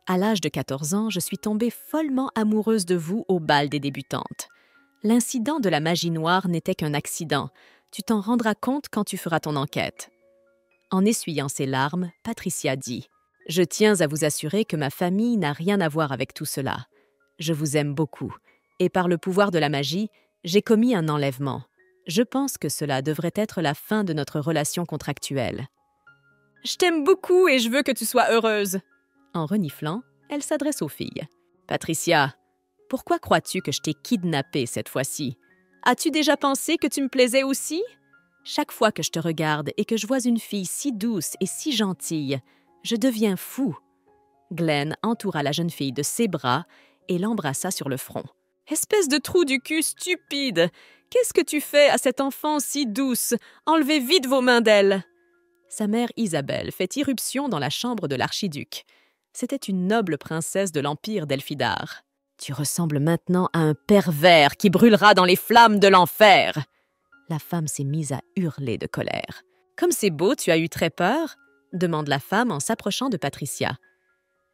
À l'âge de 14 ans, je suis tombée follement amoureuse de vous au bal des débutantes. L'incident de la magie noire n'était qu'un accident. Tu t'en rendras compte quand tu feras ton enquête. » En essuyant ses larmes, Patricia dit « Je tiens à vous assurer que ma famille n'a rien à voir avec tout cela. Je vous aime beaucoup, et par le pouvoir de la magie, j'ai commis un enlèvement. Je pense que cela devrait être la fin de notre relation contractuelle. »« Je t'aime beaucoup et je veux que tu sois heureuse. » En reniflant, elle s'adresse aux filles. « Patricia, pourquoi crois-tu que je t'ai kidnappée cette fois-ci? As-tu déjà pensé que tu me plaisais aussi? Chaque fois que je te regarde et que je vois une fille si douce et si gentille, je deviens fou. » Glenn entoura la jeune fille de ses bras et l'embrassa sur le front. « Espèce de trou du cul stupide! Qu'est-ce que tu fais à cette enfant si douce? Enlevez vite vos mains d'elle !» Sa mère Isabelle fait irruption dans la chambre de l'archiduc. C'était une noble princesse de l'empire d'Elfidar. « Tu ressembles maintenant à un pervers qui brûlera dans les flammes de l'enfer !» La femme s'est mise à hurler de colère. « Comme c'est beau, tu as eu très peur ?» demande la femme en s'approchant de Patricia.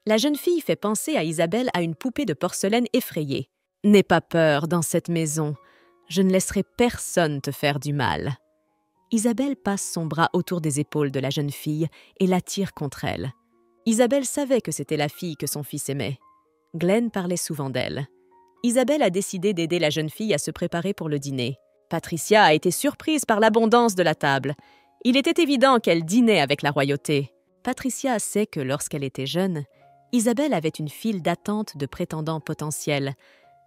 La jeune fille fait penser à Isabelle à une poupée de porcelaine effrayée. « N'aie pas peur dans cette maison. Je ne laisserai personne te faire du mal. » Isabelle passe son bras autour des épaules de la jeune fille et l'attire contre elle. Isabelle savait que c'était la fille que son fils aimait. Glenn parlait souvent d'elle. Isabelle a décidé d'aider la jeune fille à se préparer pour le dîner. Patricia a été surprise par l'abondance de la table. Il était évident qu'elle dînait avec la royauté. Patricia sait que lorsqu'elle était jeune, Isabelle avait une file d'attente de prétendants potentiels,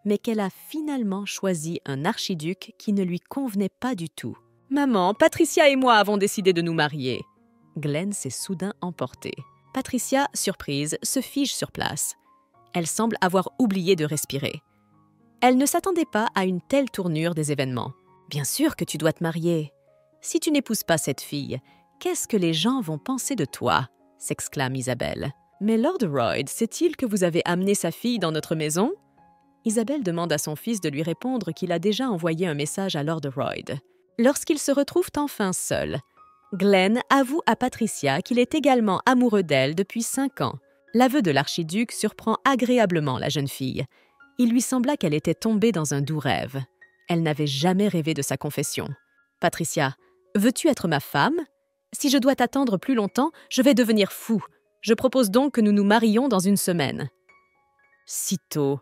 mais qu'elle a finalement choisi un archiduc qui ne lui convenait pas du tout. « Maman, Patricia et moi avons décidé de nous marier. » Glenn s'est soudain emporté. Patricia, surprise, se fige sur place. Elle semble avoir oublié de respirer. Elle ne s'attendait pas à une telle tournure des événements. « Bien sûr que tu dois te marier. Si tu n'épouses pas cette fille, qu'est-ce que les gens vont penser de toi ?» s'exclame Isabelle. « Mais Lord Royd, sait-il que vous avez amené sa fille dans notre maison ?» Isabelle demande à son fils de lui répondre qu'il a déjà envoyé un message à Lord Royd. Lorsqu'ils se retrouvent enfin seuls, Glenn avoue à Patricia qu'il est également amoureux d'elle depuis 5 ans. L'aveu de l'archiduc surprend agréablement la jeune fille. Il lui sembla qu'elle était tombée dans un doux rêve. Elle n'avait jamais rêvé de sa confession. « Patricia, veux-tu être ma femme? Si je dois t'attendre plus longtemps, je vais devenir fou. Je propose donc que nous nous marions dans 1 semaine. » Si tôt.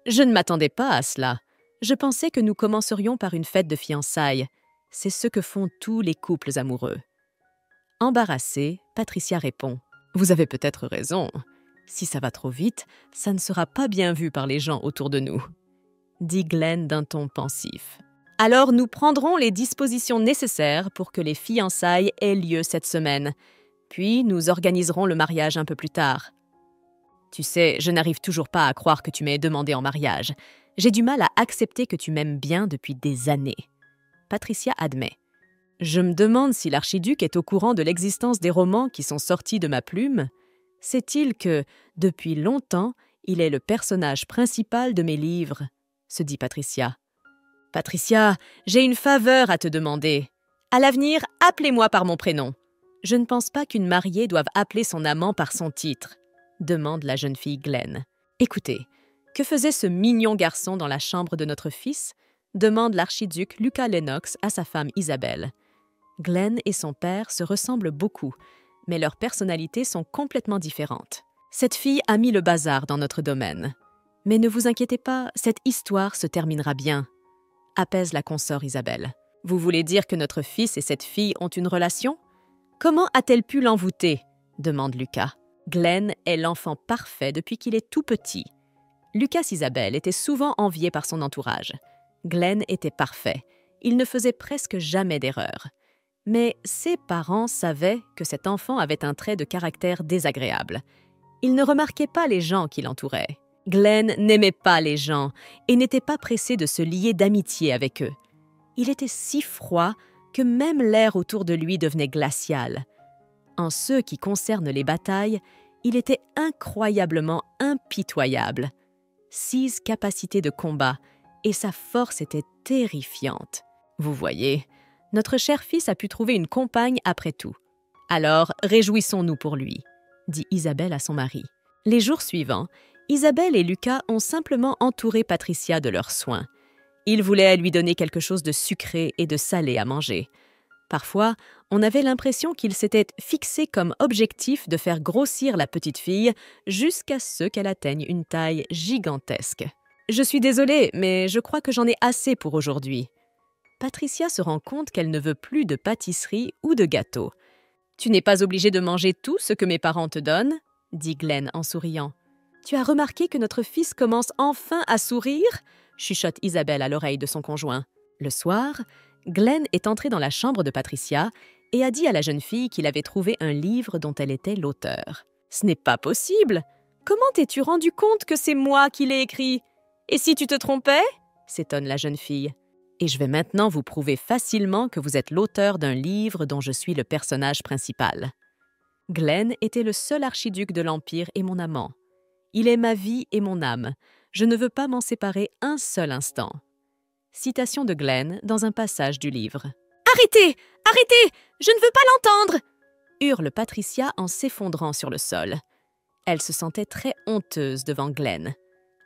Je ne m'attendais pas à cela. Je pensais que nous commencerions par une fête de fiançailles. C'est ce que font tous les couples amoureux. Embarrassée, Patricia répond « Vous avez peut-être raison, Si ça va trop vite, ça ne sera pas bien vu par les gens autour de nous, dit Glenn d'un ton pensif. Alors nous prendrons les dispositions nécessaires pour que les fiançailles aient lieu cette semaine. Puis nous organiserons le mariage un peu plus tard. Tu sais, je n'arrive toujours pas à croire que tu m'aies demandé en mariage. J'ai du mal à accepter que tu m'aimes bien depuis des années. Patricia admet. Je me demande si l'archiduc est au courant de l'existence des romans qui sont sortis de ma plume. Sait-il que, depuis longtemps, il est le personnage principal de mes livres, se dit Patricia. Patricia, j'ai une faveur à te demander. À l'avenir, appelez-moi par mon prénom. Je ne pense pas qu'une mariée doive appeler son amant par son titre, demande la jeune fille Glenn. Écoutez, que faisait ce mignon garçon dans la chambre de notre fils? Demande l'archiduc Lucas Lennox à sa femme Isabelle. Glenn et son père se ressemblent beaucoup, mais leurs personnalités sont complètement différentes. Cette fille a mis le bazar dans notre domaine. Mais ne vous inquiétez pas, cette histoire se terminera bien, apaise la consort Isabelle. Vous voulez dire que notre fils et cette fille ont une relation? Comment a-t-elle pu l'envoûter? Demande Lucas. Glenn est l'enfant parfait depuis qu'il est tout petit. Lucas Isabelle était souvent envié par son entourage. Glenn était parfait. Il ne faisait presque jamais d'erreur. Mais ses parents savaient que cet enfant avait un trait de caractère désagréable. Il ne remarquait pas les gens qui l'entouraient. Glenn n'aimait pas les gens et n'était pas pressé de se lier d'amitié avec eux. Il était si froid que même l'air autour de lui devenait glacial. En ce qui concerne les batailles, il était incroyablement impitoyable. 6 capacités de combat, et sa force était terrifiante. Vous voyez, notre cher fils a pu trouver une compagne après tout. Alors, réjouissons-nous pour lui, dit Isabelle à son mari. Les jours suivants, Isabelle et Lucas ont simplement entouré Patricia de leurs soins. Ils voulaient lui donner quelque chose de sucré et de salé à manger. Parfois, on avait l'impression qu'ils s'étaient fixés comme objectif de faire grossir la petite fille jusqu'à ce qu'elle atteigne une taille gigantesque. « Je suis désolée, mais je crois que j'en ai assez pour aujourd'hui. » Patricia se rend compte qu'elle ne veut plus de pâtisserie ou de gâteau. « Tu n'es pas obligée de manger tout ce que mes parents te donnent, » dit Glenn en souriant. « Tu as remarqué que notre fils commence enfin à sourire ?» chuchote Isabelle à l'oreille de son conjoint. Le soir, Glenn est entré dans la chambre de Patricia et a dit à la jeune fille qu'il avait trouvé un livre dont elle était l'auteur. « Ce n'est pas possible! Comment t'es-tu rendu compte que c'est moi qui l'ai écrit? Et si tu te trompais ?» s'étonne la jeune fille. « Et je vais maintenant vous prouver facilement que vous êtes l'auteur d'un livre dont je suis le personnage principal. » Glenn était le seul archiduc de l'Empire et mon amant. Il est ma vie et mon âme. Je ne veux pas m'en séparer un seul instant. Citation de Glenn dans un passage du livre. « Arrêtez! Arrêtez! Je ne veux pas l'entendre !» hurle Patricia en s'effondrant sur le sol. Elle se sentait très honteuse devant Glenn.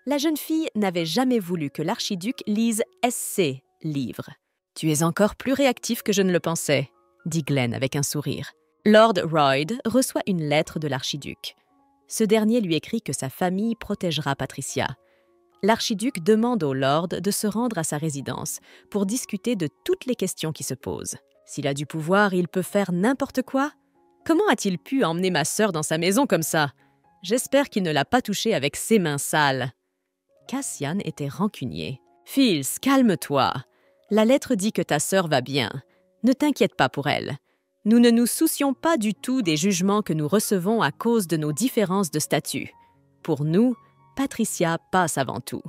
La jeune fille n'avait jamais voulu que l'archiduc lise SC livre. « Tu es encore plus réactif que je ne le pensais, » dit Glenn avec un sourire. Lord Royd reçoit une lettre de l'archiduc. Ce dernier lui écrit que sa famille protégera Patricia. L'archiduc demande au lord de se rendre à sa résidence pour discuter de toutes les questions qui se posent. S'il a du pouvoir, il peut faire n'importe quoi. Comment a-t-il pu emmener ma sœur dans sa maison comme ça? J'espère qu'il ne l'a pas touchée avec ses mains sales. Cassian était rancunier. « Fils, calme-toi. La lettre dit que ta sœur va bien. Ne t'inquiète pas pour elle. Nous ne nous soucions pas du tout des jugements que nous recevons à cause de nos différences de statut. Pour nous, Patricia passe avant tout. »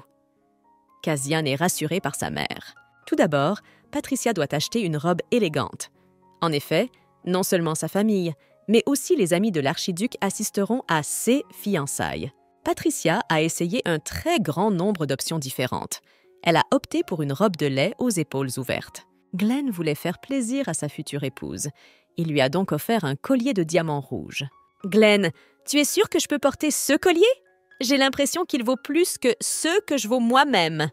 Cassian est rassuré par sa mère. Tout d'abord, Patricia doit acheter une robe élégante. En effet, non seulement sa famille, mais aussi les amis de l'archiduc assisteront à ses fiançailles. Patricia a essayé un très grand nombre d'options différentes. Elle a opté pour une robe de lait aux épaules ouvertes. Glenn voulait faire plaisir à sa future épouse. Il lui a donc offert un collier de diamants rouges. « Glenn, tu es sûr que je peux porter ce collier? J'ai l'impression qu'il vaut plus que ceux que je vaux moi-même. »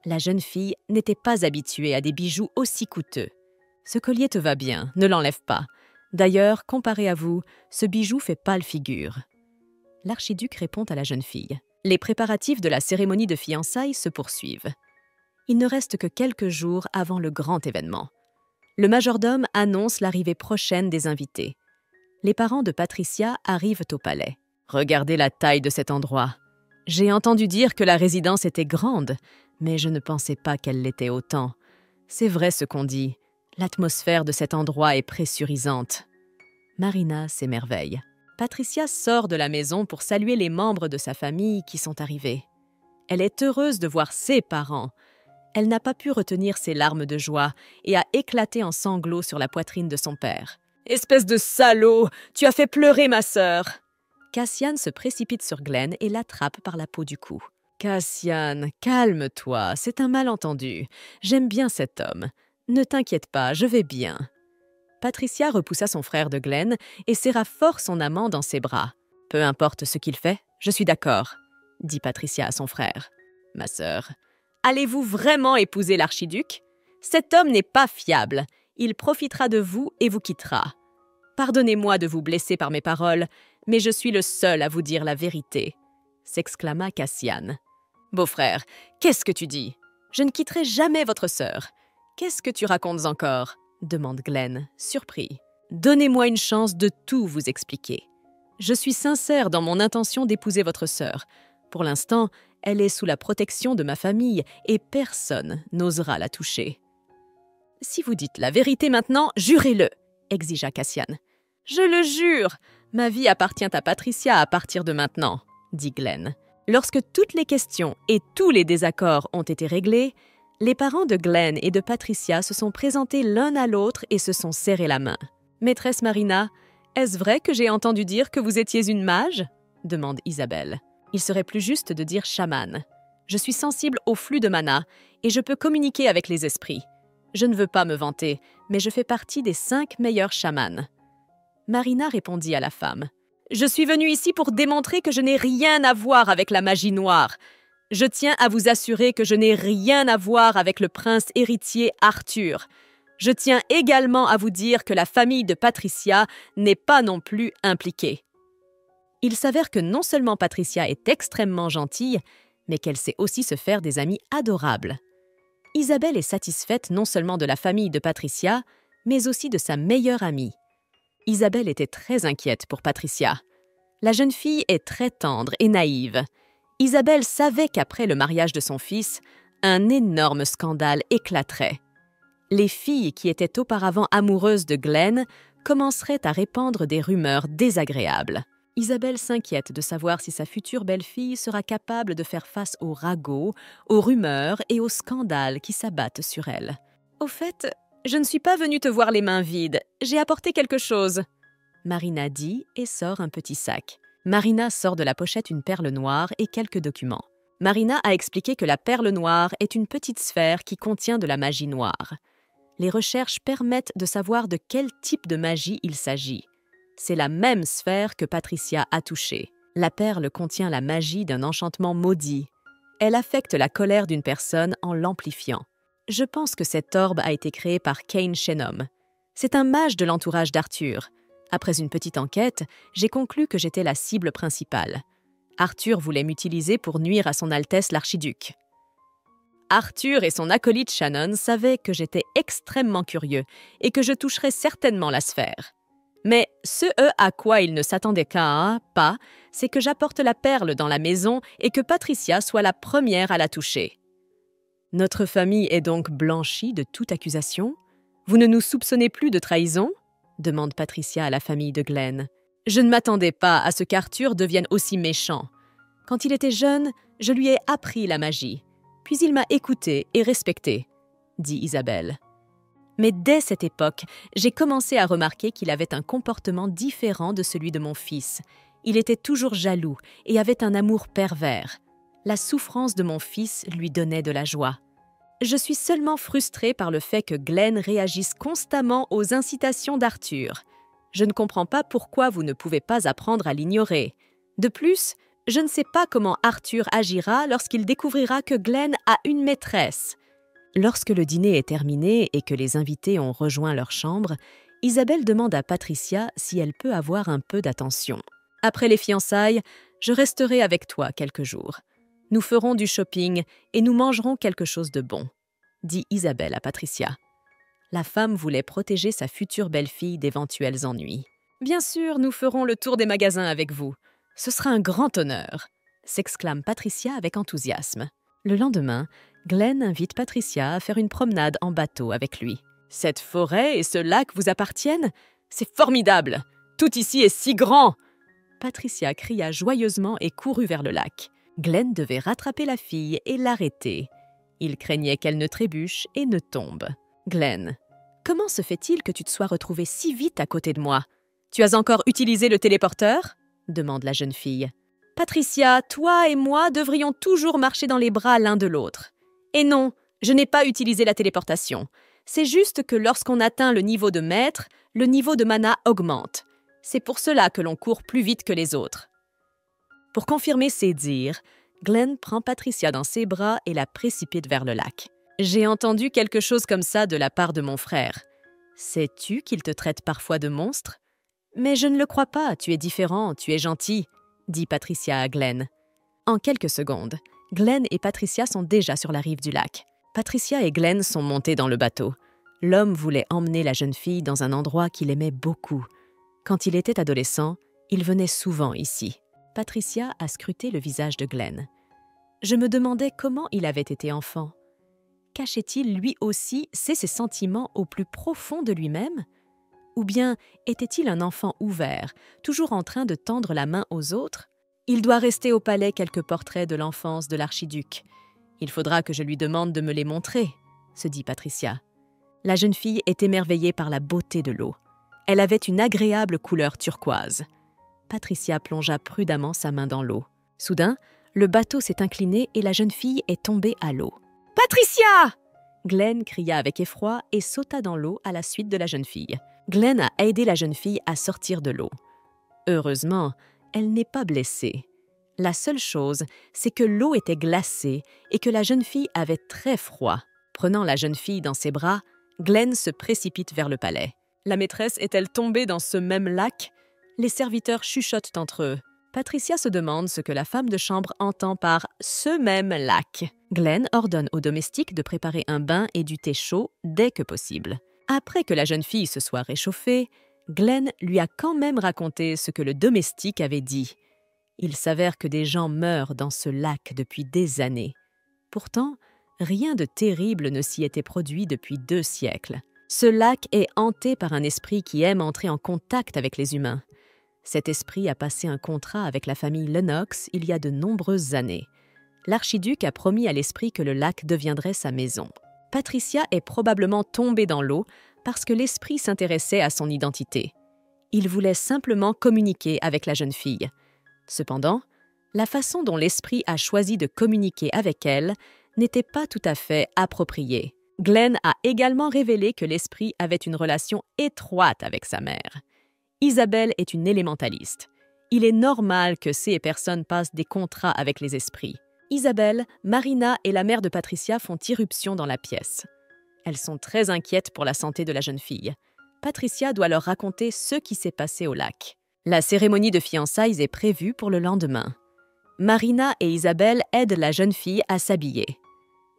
La jeune fille n'était pas habituée à des bijoux aussi coûteux. « Ce collier te va bien, ne l'enlève pas. D'ailleurs, comparé à vous, ce bijou fait pâle figure. » L'archiduc répond à la jeune fille. Les préparatifs de la cérémonie de fiançailles se poursuivent. Il ne reste que quelques jours avant le grand événement. Le majordome annonce l'arrivée prochaine des invités. Les parents de Patricia arrivent au palais. Regardez la taille de cet endroit. J'ai entendu dire que la résidence était grande, mais je ne pensais pas qu'elle l'était autant. C'est vrai ce qu'on dit. L'atmosphère de cet endroit est pressurisante. Marina s'émerveille. Patricia sort de la maison pour saluer les membres de sa famille qui sont arrivés. Elle est heureuse de voir ses parents. Elle n'a pas pu retenir ses larmes de joie et a éclaté en sanglots sur la poitrine de son père. « Espèce de salaud! Tu as fait pleurer ma sœur !» Cassian se précipite sur Glenn et l'attrape par la peau du cou. « Cassian, calme-toi, c'est un malentendu. J'aime bien cet homme. Ne t'inquiète pas, je vais bien. » Patricia repoussa son frère de Glenn et serra fort son amant dans ses bras. « Peu importe ce qu'il fait, je suis d'accord, » dit Patricia à son frère. « Ma sœur, allez-vous vraiment épouser l'archiduc? Cet homme n'est pas fiable. Il profitera de vous et vous quittera. Pardonnez-moi de vous blesser par mes paroles, mais je suis le seul à vous dire la vérité, » s'exclama Cassian. « Beau-frère, qu'est-ce que tu dis? Je ne quitterai jamais votre sœur. Qu'est-ce que tu racontes encore ?» demande Glenn, surpris. « Donnez-moi une chance de tout vous expliquer. Je suis sincère dans mon intention d'épouser votre sœur. Pour l'instant, elle est sous la protection de ma famille et personne n'osera la toucher. »« Si vous dites la vérité maintenant, jurez-le !» exigea Cassian. « Je le jure! Ma vie appartient à Patricia à partir de maintenant, » dit Glenn. Lorsque toutes les questions et tous les désaccords ont été réglés, les parents de Glenn et de Patricia se sont présentés l'un à l'autre et se sont serrés la main. « Maîtresse Marina, est-ce vrai que j'ai entendu dire que vous étiez une mage ?» demande Isabelle. « Il serait plus juste de dire chamane. Je suis sensible au flux de mana et je peux communiquer avec les esprits. Je ne veux pas me vanter, mais je fais partie des 5 meilleurs chamanes. » Marina répondit à la femme. « Je suis venue ici pour démontrer que je n'ai rien à voir avec la magie noire. Je tiens à vous assurer que je n'ai rien à voir avec le prince héritier Arthur. Je tiens également à vous dire que la famille de Patricia n'est pas non plus impliquée. » Il s'avère que non seulement Patricia est extrêmement gentille, mais qu'elle sait aussi se faire des amis adorables. Isabelle est satisfaite non seulement de la famille de Patricia, mais aussi de sa meilleure amie. Isabelle était très inquiète pour Patricia. La jeune fille est très tendre et naïve. Isabelle savait qu'après le mariage de son fils, un énorme scandale éclaterait. Les filles qui étaient auparavant amoureuses de Glenn commenceraient à répandre des rumeurs désagréables. Isabelle s'inquiète de savoir si sa future belle-fille sera capable de faire face aux ragots, aux rumeurs et aux scandales qui s'abattent sur elle. « Au fait, je ne suis pas venue te voir les mains vides, j'ai apporté quelque chose. » Marina dit et sort un petit sac. Marina sort de la pochette une perle noire et quelques documents. Marina a expliqué que la perle noire est une petite sphère qui contient de la magie noire. Les recherches permettent de savoir de quel type de magie il s'agit. C'est la même sphère que Patricia a touchée. La perle contient la magie d'un enchantement maudit. Elle affecte la colère d'une personne en l'amplifiant. Je pense que cette orbe a été créée par Kane Shannon. C'est un mage de l'entourage d'Arthur. Après une petite enquête, j'ai conclu que j'étais la cible principale. Arthur voulait m'utiliser pour nuire à son Altesse l'archiduc. Arthur et son acolyte Shannon savaient que j'étais extrêmement curieux et que je toucherais certainement la sphère. Mais ce à quoi ils ne s'attendaient pas, c'est que j'apporte la perle dans la maison et que Patricia soit la première à la toucher. Notre famille est donc blanchie de toute accusation? Vous ne nous soupçonnez plus de trahison? Demande Patricia à la famille de Glenn. Je ne m'attendais pas à ce qu'Arthur devienne aussi méchant. Quand il était jeune, je lui ai appris la magie. Puis il m'a écoutée et respectée, dit Isabelle. Mais dès cette époque, j'ai commencé à remarquer qu'il avait un comportement différent de celui de mon fils. Il était toujours jaloux et avait un amour pervers. La souffrance de mon fils lui donnait de la joie. Je suis seulement frustrée par le fait que Glenn réagisse constamment aux incitations d'Arthur. Je ne comprends pas pourquoi vous ne pouvez pas apprendre à l'ignorer. De plus, je ne sais pas comment Arthur agira lorsqu'il découvrira que Glenn a une maîtresse. Lorsque le dîner est terminé et que les invités ont rejoint leur chambre, Isabelle demande à Patricia si elle peut avoir un peu d'attention. « Après les fiançailles, je resterai avec toi quelques jours. Nous ferons du shopping et nous mangerons quelque chose de bon, » dit Isabelle à Patricia. La femme voulait protéger sa future belle-fille d'éventuels ennuis. « Bien sûr, nous ferons le tour des magasins avec vous. Ce sera un grand honneur, s'exclame Patricia avec enthousiasme. Le lendemain, Glenn invite Patricia à faire une promenade en bateau avec lui. Cette forêt et ce lac vous appartiennent? C'est formidable! Tout ici est si grand! Patricia cria joyeusement et courut vers le lac. Glenn devait rattraper la fille et l'arrêter. Il craignait qu'elle ne trébuche et ne tombe. Glenn, comment se fait-il que tu te sois retrouvé si vite à côté de moi? Tu as encore utilisé le téléporteur? Demande la jeune fille. Patricia, toi et moi devrions toujours marcher dans les bras l'un de l'autre. Et non, je n'ai pas utilisé la téléportation. C'est juste que lorsqu'on atteint le niveau de maître, le niveau de mana augmente. C'est pour cela que l'on court plus vite que les autres. Pour confirmer ses dires, Glenn prend Patricia dans ses bras et la précipite vers le lac. J'ai entendu quelque chose comme ça de la part de mon frère. Sais-tu qu'il te traite parfois de monstre? Mais je ne le crois pas, tu es différent, tu es gentil, dit Patricia à Glenn. En quelques secondes, Glenn et Patricia sont déjà sur la rive du lac. Patricia et Glenn sont montés dans le bateau. L'homme voulait emmener la jeune fille dans un endroit qu'il aimait beaucoup. Quand il était adolescent, il venait souvent ici. Patricia a scruté le visage de Glenn. Je me demandais comment il avait été enfant. Cachait-il lui aussi ses sentiments au plus profond de lui-même? Ou bien était-il un enfant ouvert, toujours en train de tendre la main aux autres? Il doit rester au palais quelques portraits de l'enfance de l'archiduc. Il faudra que je lui demande de me les montrer, se dit Patricia. La jeune fille est émerveillée par la beauté de l'eau. Elle avait une agréable couleur turquoise. Patricia plongea prudemment sa main dans l'eau. Soudain, le bateau s'est incliné et la jeune fille est tombée à l'eau. « Patricia !» Glenn cria avec effroi et sauta dans l'eau à la suite de la jeune fille. Glenn a aidé la jeune fille à sortir de l'eau. Heureusement, elle n'est pas blessée. La seule chose, c'est que l'eau était glacée et que la jeune fille avait très froid. Prenant la jeune fille dans ses bras, Glenn se précipite vers le palais. La maîtresse est-elle tombée dans ce même lac? Les serviteurs chuchotent entre eux. Patricia se demande ce que la femme de chambre entend par « ce même lac ». Glenn ordonne aux domestiques de préparer un bain et du thé chaud dès que possible. Après que la jeune fille se soit réchauffée, Glenn lui a quand même raconté ce que le domestique avait dit. Il s'avère que des gens meurent dans ce lac depuis des années. Pourtant, rien de terrible ne s'y était produit depuis 2 siècles. Ce lac est hanté par un esprit qui aime entrer en contact avec les humains. Cet esprit a passé un contrat avec la famille Lennox il y a de nombreuses années. L'archiduc a promis à l'esprit que le lac deviendrait sa maison. Patricia est probablement tombée dans l'eau parce que l'esprit s'intéressait à son identité. Il voulait simplement communiquer avec la jeune fille. Cependant, la façon dont l'esprit a choisi de communiquer avec elle n'était pas tout à fait appropriée. Glenn a également révélé que l'esprit avait une relation étroite avec sa mère. Isabelle est une élémentaliste. Il est normal que ces personnes passent des contrats avec les esprits. Isabelle, Marina et la mère de Patricia font irruption dans la pièce. Elles sont très inquiètes pour la santé de la jeune fille. Patricia doit leur raconter ce qui s'est passé au lac. La cérémonie de fiançailles est prévue pour le lendemain. Marina et Isabelle aident la jeune fille à s'habiller.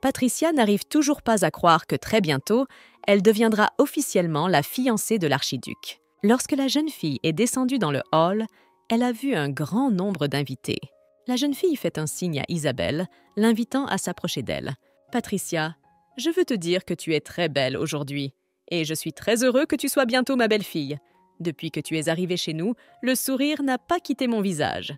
Patricia n'arrive toujours pas à croire que très bientôt, elle deviendra officiellement la fiancée de l'archiduc. Lorsque la jeune fille est descendue dans le hall, elle a vu un grand nombre d'invités. La jeune fille fait un signe à Isabelle, l'invitant à s'approcher d'elle. « Patricia, je veux te dire que tu es très belle aujourd'hui, et je suis très heureux que tu sois bientôt ma belle-fille. Depuis que tu es arrivée chez nous, le sourire n'a pas quitté mon visage. »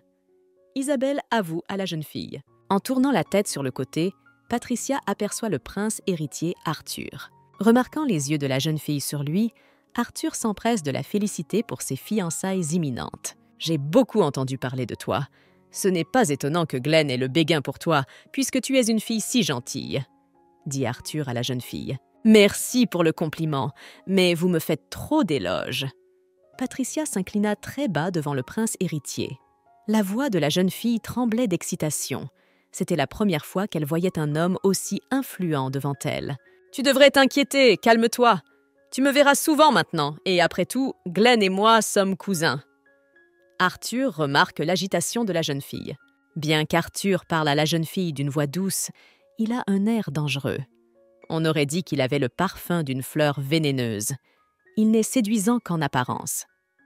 Isabelle avoue à la jeune fille. En tournant la tête sur le côté, Patricia aperçoit le prince héritier Arthur. Remarquant les yeux de la jeune fille sur lui, Arthur s'empresse de la féliciter pour ses fiançailles imminentes. « J'ai beaucoup entendu parler de toi. Ce n'est pas étonnant que Glenn ait le béguin pour toi, puisque tu es une fille si gentille, » dit Arthur à la jeune fille. « Merci pour le compliment, mais vous me faites trop d'éloges. » Patricia s'inclina très bas devant le prince héritier. La voix de la jeune fille tremblait d'excitation. C'était la première fois qu'elle voyait un homme aussi influent devant elle. « Tu devrais t'inquiéter, calme-toi. Tu me verras souvent maintenant, et après tout, Glenn et moi sommes cousins. » Arthur remarque l'agitation de la jeune fille. Bien qu'Arthur parle à la jeune fille d'une voix douce, il a un air dangereux. On aurait dit qu'il avait le parfum d'une fleur vénéneuse. Il n'est séduisant qu'en apparence.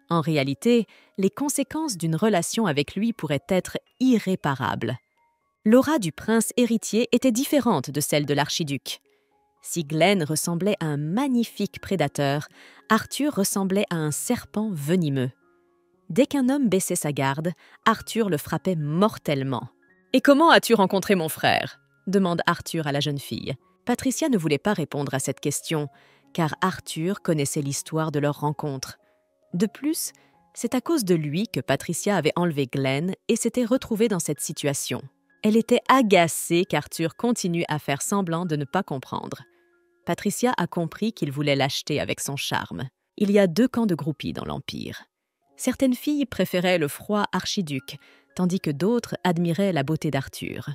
En réalité, les conséquences d'une relation avec lui pourraient être irréparables. L'aura du prince héritier était différente de celle de l'archiduc. Si Glenn ressemblait à un magnifique prédateur, Arthur ressemblait à un serpent venimeux. Dès qu'un homme baissait sa garde, Arthur le frappait mortellement. « Et comment as-tu rencontré mon frère ?» demande Arthur à la jeune fille. Patricia ne voulait pas répondre à cette question, car Arthur connaissait l'histoire de leur rencontre. De plus, c'est à cause de lui que Patricia avait enlevé Glenn et s'était retrouvée dans cette situation. Elle était agacée qu'Arthur continue à faire semblant de ne pas comprendre. Patricia a compris qu'il voulait l'acheter avec son charme. Il y a 2 camps de groupies dans l'Empire. Certaines filles préféraient le froid archiduc, tandis que d'autres admiraient la beauté d'Arthur.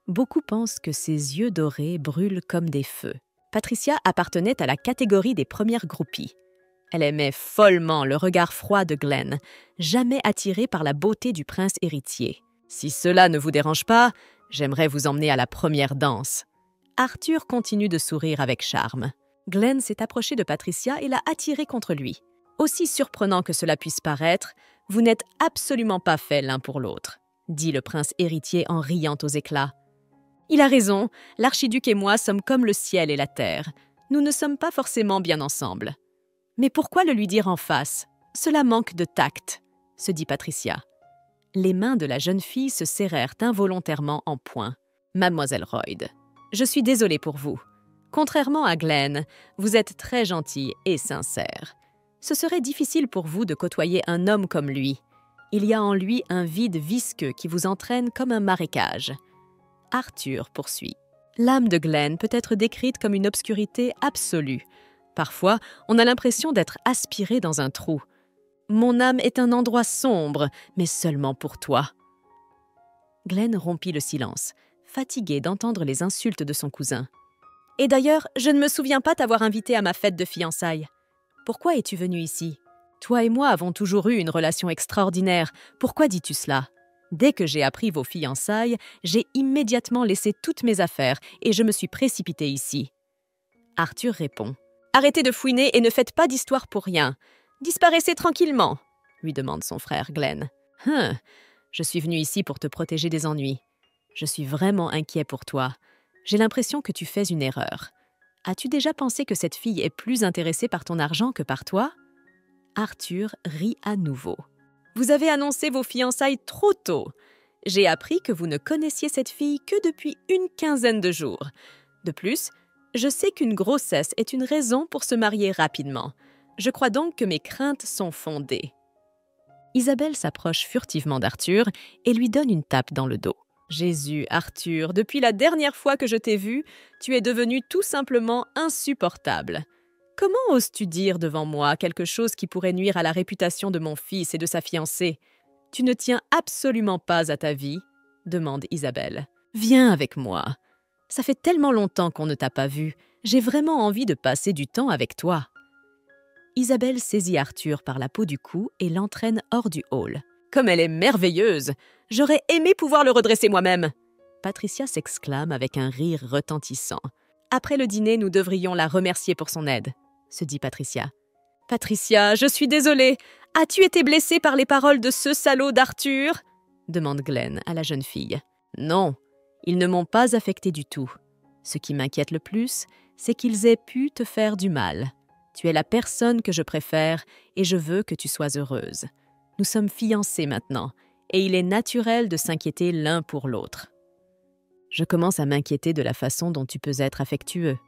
Beaucoup pensent que ses yeux dorés brûlent comme des feux. Patricia appartenait à la catégorie des premières groupies. Elle aimait follement le regard froid de Glenn, jamais attirée par la beauté du prince héritier. « Si cela ne vous dérange pas, j'aimerais vous emmener à la première danse. » Arthur continue de sourire avec charme. Glenn s'est approché de Patricia et l'a attirée contre lui. Aussi surprenant que cela puisse paraître, vous n'êtes absolument pas faits l'un pour l'autre, dit le prince héritier en riant aux éclats. Il a raison, l'archiduc et moi sommes comme le ciel et la terre. Nous ne sommes pas forcément bien ensemble. Mais pourquoi le lui dire en face? Cela manque de tact, se dit Patricia. Les mains de la jeune fille se serrèrent involontairement en poing. Mademoiselle Royd, je suis désolée pour vous. Contrairement à Glenn, vous êtes très gentille et sincère. Ce serait difficile pour vous de côtoyer un homme comme lui. Il y a en lui un vide visqueux qui vous entraîne comme un marécage. Arthur poursuit. L'âme de Glenn peut être décrite comme une obscurité absolue. Parfois, on a l'impression d'être aspiré dans un trou. Mon âme est un endroit sombre, mais seulement pour toi. Glenn rompit le silence, fatigué d'entendre les insultes de son cousin. Et d'ailleurs, je ne me souviens pas t'avoir invité à ma fête de fiançailles. Pourquoi es-tu venu ici? Toi et moi avons toujours eu une relation extraordinaire. Pourquoi dis-tu cela? Dès que j'ai appris vos fiançailles, j'ai immédiatement laissé toutes mes affaires et je me suis précipité ici. Arthur répond. Arrêtez de fouiner et ne faites pas d'histoire pour rien. Disparaissez tranquillement, lui demande son frère Glenn. Je suis venu ici pour te protéger des ennuis. Je suis vraiment inquiet pour toi. J'ai l'impression que tu fais une erreur. As-tu déjà pensé que cette fille est plus intéressée par ton argent que par toi? Arthur rit à nouveau. Vous avez annoncé vos fiançailles trop tôt. J'ai appris que vous ne connaissiez cette fille que depuis une quinzaine de jours. De plus, je sais qu'une grossesse est une raison pour se marier rapidement. Je crois donc que mes craintes sont fondées. Isabelle s'approche furtivement d'Arthur et lui donne une tape dans le dos. Jésus, Arthur, depuis la dernière fois que je t'ai vu, tu es devenu tout simplement insupportable. Comment oses-tu dire devant moi quelque chose qui pourrait nuire à la réputation de mon fils et de sa fiancée? Tu ne tiens absolument pas à ta vie, demande Isabelle. Viens avec moi. Ça fait tellement longtemps qu'on ne t'a pas vu. J'ai vraiment envie de passer du temps avec toi. Isabelle saisit Arthur par la peau du cou et l'entraîne hors du hall. Comme elle est merveilleuse! J'aurais aimé pouvoir le redresser moi-même. Patricia s'exclame avec un rire retentissant. Après le dîner, nous devrions la remercier pour son aide, se dit Patricia. Patricia, je suis désolée. As-tu été blessée par les paroles de ce salaud d'Arthur? Demande Glenn à la jeune fille. Non, ils ne m'ont pas affectée du tout. Ce qui m'inquiète le plus, c'est qu'ils aient pu te faire du mal. Tu es la personne que je préfère et je veux que tu sois heureuse. Nous sommes fiancés maintenant, et il est naturel de s'inquiéter l'un pour l'autre. Je commence à m'inquiéter de la façon dont tu peux être affectueux.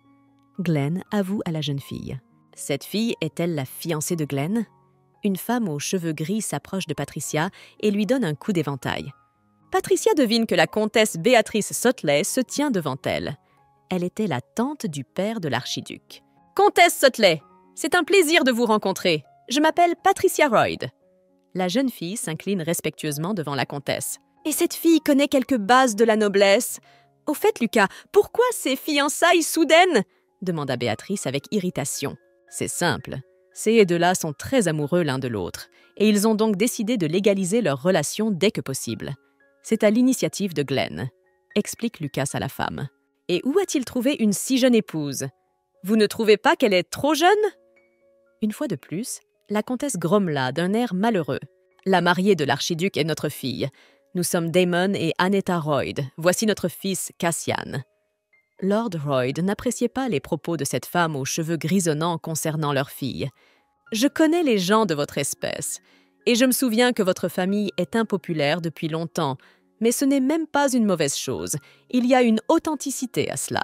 Glenn avoue à la jeune fille. Cette fille est-elle la fiancée de Glenn? Une femme aux cheveux gris s'approche de Patricia et lui donne un coup d'éventail. Patricia devine que la comtesse Béatrice Sotley se tient devant elle. Elle était la tante du père de l'archiduc. « Comtesse Sotley, c'est un plaisir de vous rencontrer. Je m'appelle Patricia Royd. » La jeune fille s'incline respectueusement devant la comtesse. « Et cette fille connaît quelques bases de la noblesse. Au fait, Lucas, pourquoi ces fiançailles soudaines ?» demanda Béatrice avec irritation. « C'est simple. Ces deux-là sont très amoureux l'un de l'autre, et ils ont donc décidé de légaliser leur relation dès que possible. C'est à l'initiative de Glenn, » explique Lucas à la femme. « Et où a-t-il trouvé une si jeune épouse? Vous ne trouvez pas qu'elle est trop jeune ?» Une fois de plus, La comtesse grommela d'un air malheureux. « La mariée de l'archiduc est notre fille. Nous sommes Damon et Annetta Royd. Voici notre fils Cassian. » Lord Royd n'appréciait pas les propos de cette femme aux cheveux grisonnants concernant leur fille. « Je connais les gens de votre espèce, et je me souviens que votre famille est impopulaire depuis longtemps, mais ce n'est même pas une mauvaise chose. Il y a une authenticité à cela, »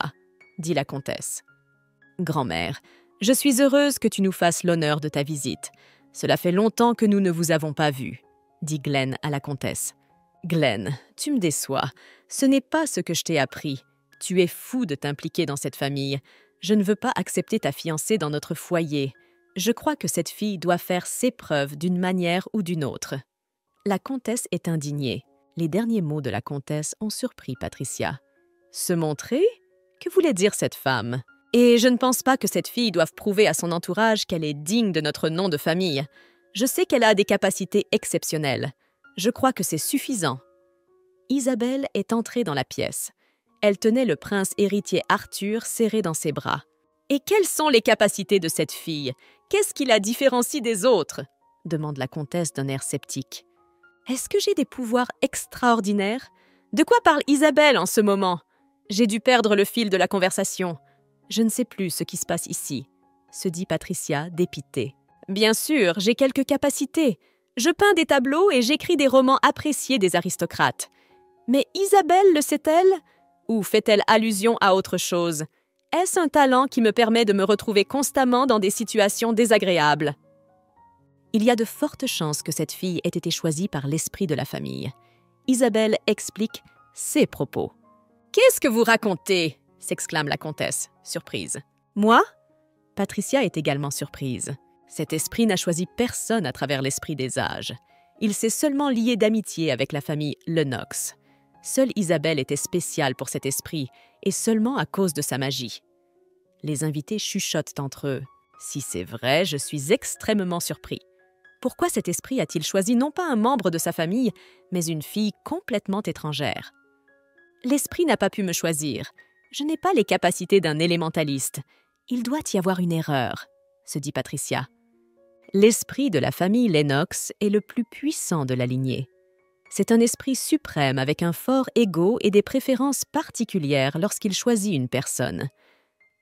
dit la comtesse. « Grand-mère, je suis heureuse que tu nous fasses l'honneur de ta visite. Cela fait longtemps que nous ne vous avons pas vue, » dit Glenn à la comtesse. « Glenn, tu me déçois. Ce n'est pas ce que je t'ai appris. Tu es fou de t'impliquer dans cette famille. Je ne veux pas accepter ta fiancée dans notre foyer. Je crois que cette fille doit faire ses preuves d'une manière ou d'une autre. » La comtesse est indignée. Les derniers mots de la comtesse ont surpris Patricia. « Se montrer? Que voulait dire cette femme? Et je ne pense pas que cette fille doive prouver à son entourage qu'elle est digne de notre nom de famille. Je sais qu'elle a des capacités exceptionnelles. Je crois que c'est suffisant. » Isabelle est entrée dans la pièce. Elle tenait le prince héritier Arthur serré dans ses bras. « Et quelles sont les capacités de cette fille? Qu'est-ce qui la différencie des autres ?» demande la comtesse d'un air sceptique. « Est-ce que j'ai des pouvoirs extraordinaires? De quoi parle Isabelle en ce moment? J'ai dû perdre le fil de la conversation. Je ne sais plus ce qui se passe ici, » se dit Patricia, dépitée. « Bien sûr, j'ai quelques capacités. Je peins des tableaux et j'écris des romans appréciés des aristocrates. Mais Isabelle le sait-elle? Ou fait-elle allusion à autre chose? Est-ce un talent qui me permet de me retrouver constamment dans des situations désagréables? » Il y a de fortes chances que cette fille ait été choisie par l'esprit de la famille. Isabelle explique ses propos. « Qu'est-ce que vous racontez ?» s'exclame la comtesse, surprise. « Moi ?» Patricia est également surprise. Cet esprit n'a choisi personne à travers l'esprit des âges. Il s'est seulement lié d'amitié avec la famille Lennox. Seule Isabelle était spéciale pour cet esprit, et seulement à cause de sa magie. Les invités chuchotent entre eux. « Si c'est vrai, je suis extrêmement surpris. Pourquoi cet esprit a-t-il choisi non pas un membre de sa famille, mais une fille complètement étrangère? L'esprit n'a pas pu me choisir. Je n'ai pas les capacités d'un élémentaliste. Il doit y avoir une erreur, » se dit Patricia. L'esprit de la famille Lennox est le plus puissant de la lignée. C'est un esprit suprême avec un fort ego et des préférences particulières lorsqu'il choisit une personne.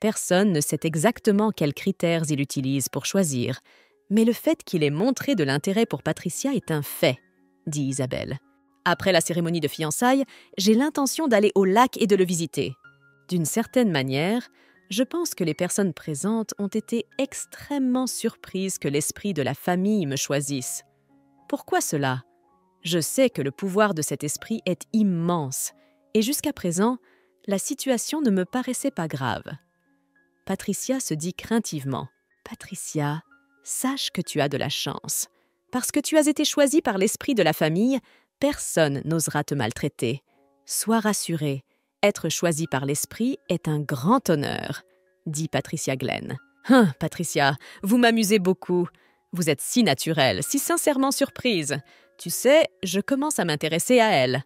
Personne ne sait exactement quels critères il utilise pour choisir, mais le fait qu'il ait montré de l'intérêt pour Patricia est un fait, dit Isabelle. Après la cérémonie de fiançailles, j'ai l'intention d'aller au lac et de le visiter. D'une certaine manière, je pense que les personnes présentes ont été extrêmement surprises que l'esprit de la famille me choisisse. Pourquoi cela? Je sais que le pouvoir de cet esprit est immense, et jusqu'à présent, la situation ne me paraissait pas grave. Patricia se dit craintivement. « Patricia, sache que tu as de la chance. Parce que tu as été choisie par l'esprit de la famille, personne n'osera te maltraiter. Sois rassurée. Être choisie par l'esprit est un grand honneur, » dit Patricia Glenn. « Patricia, vous m'amusez beaucoup. Vous êtes si naturelle, si sincèrement surprise. Tu sais, je commence à m'intéresser à elle. »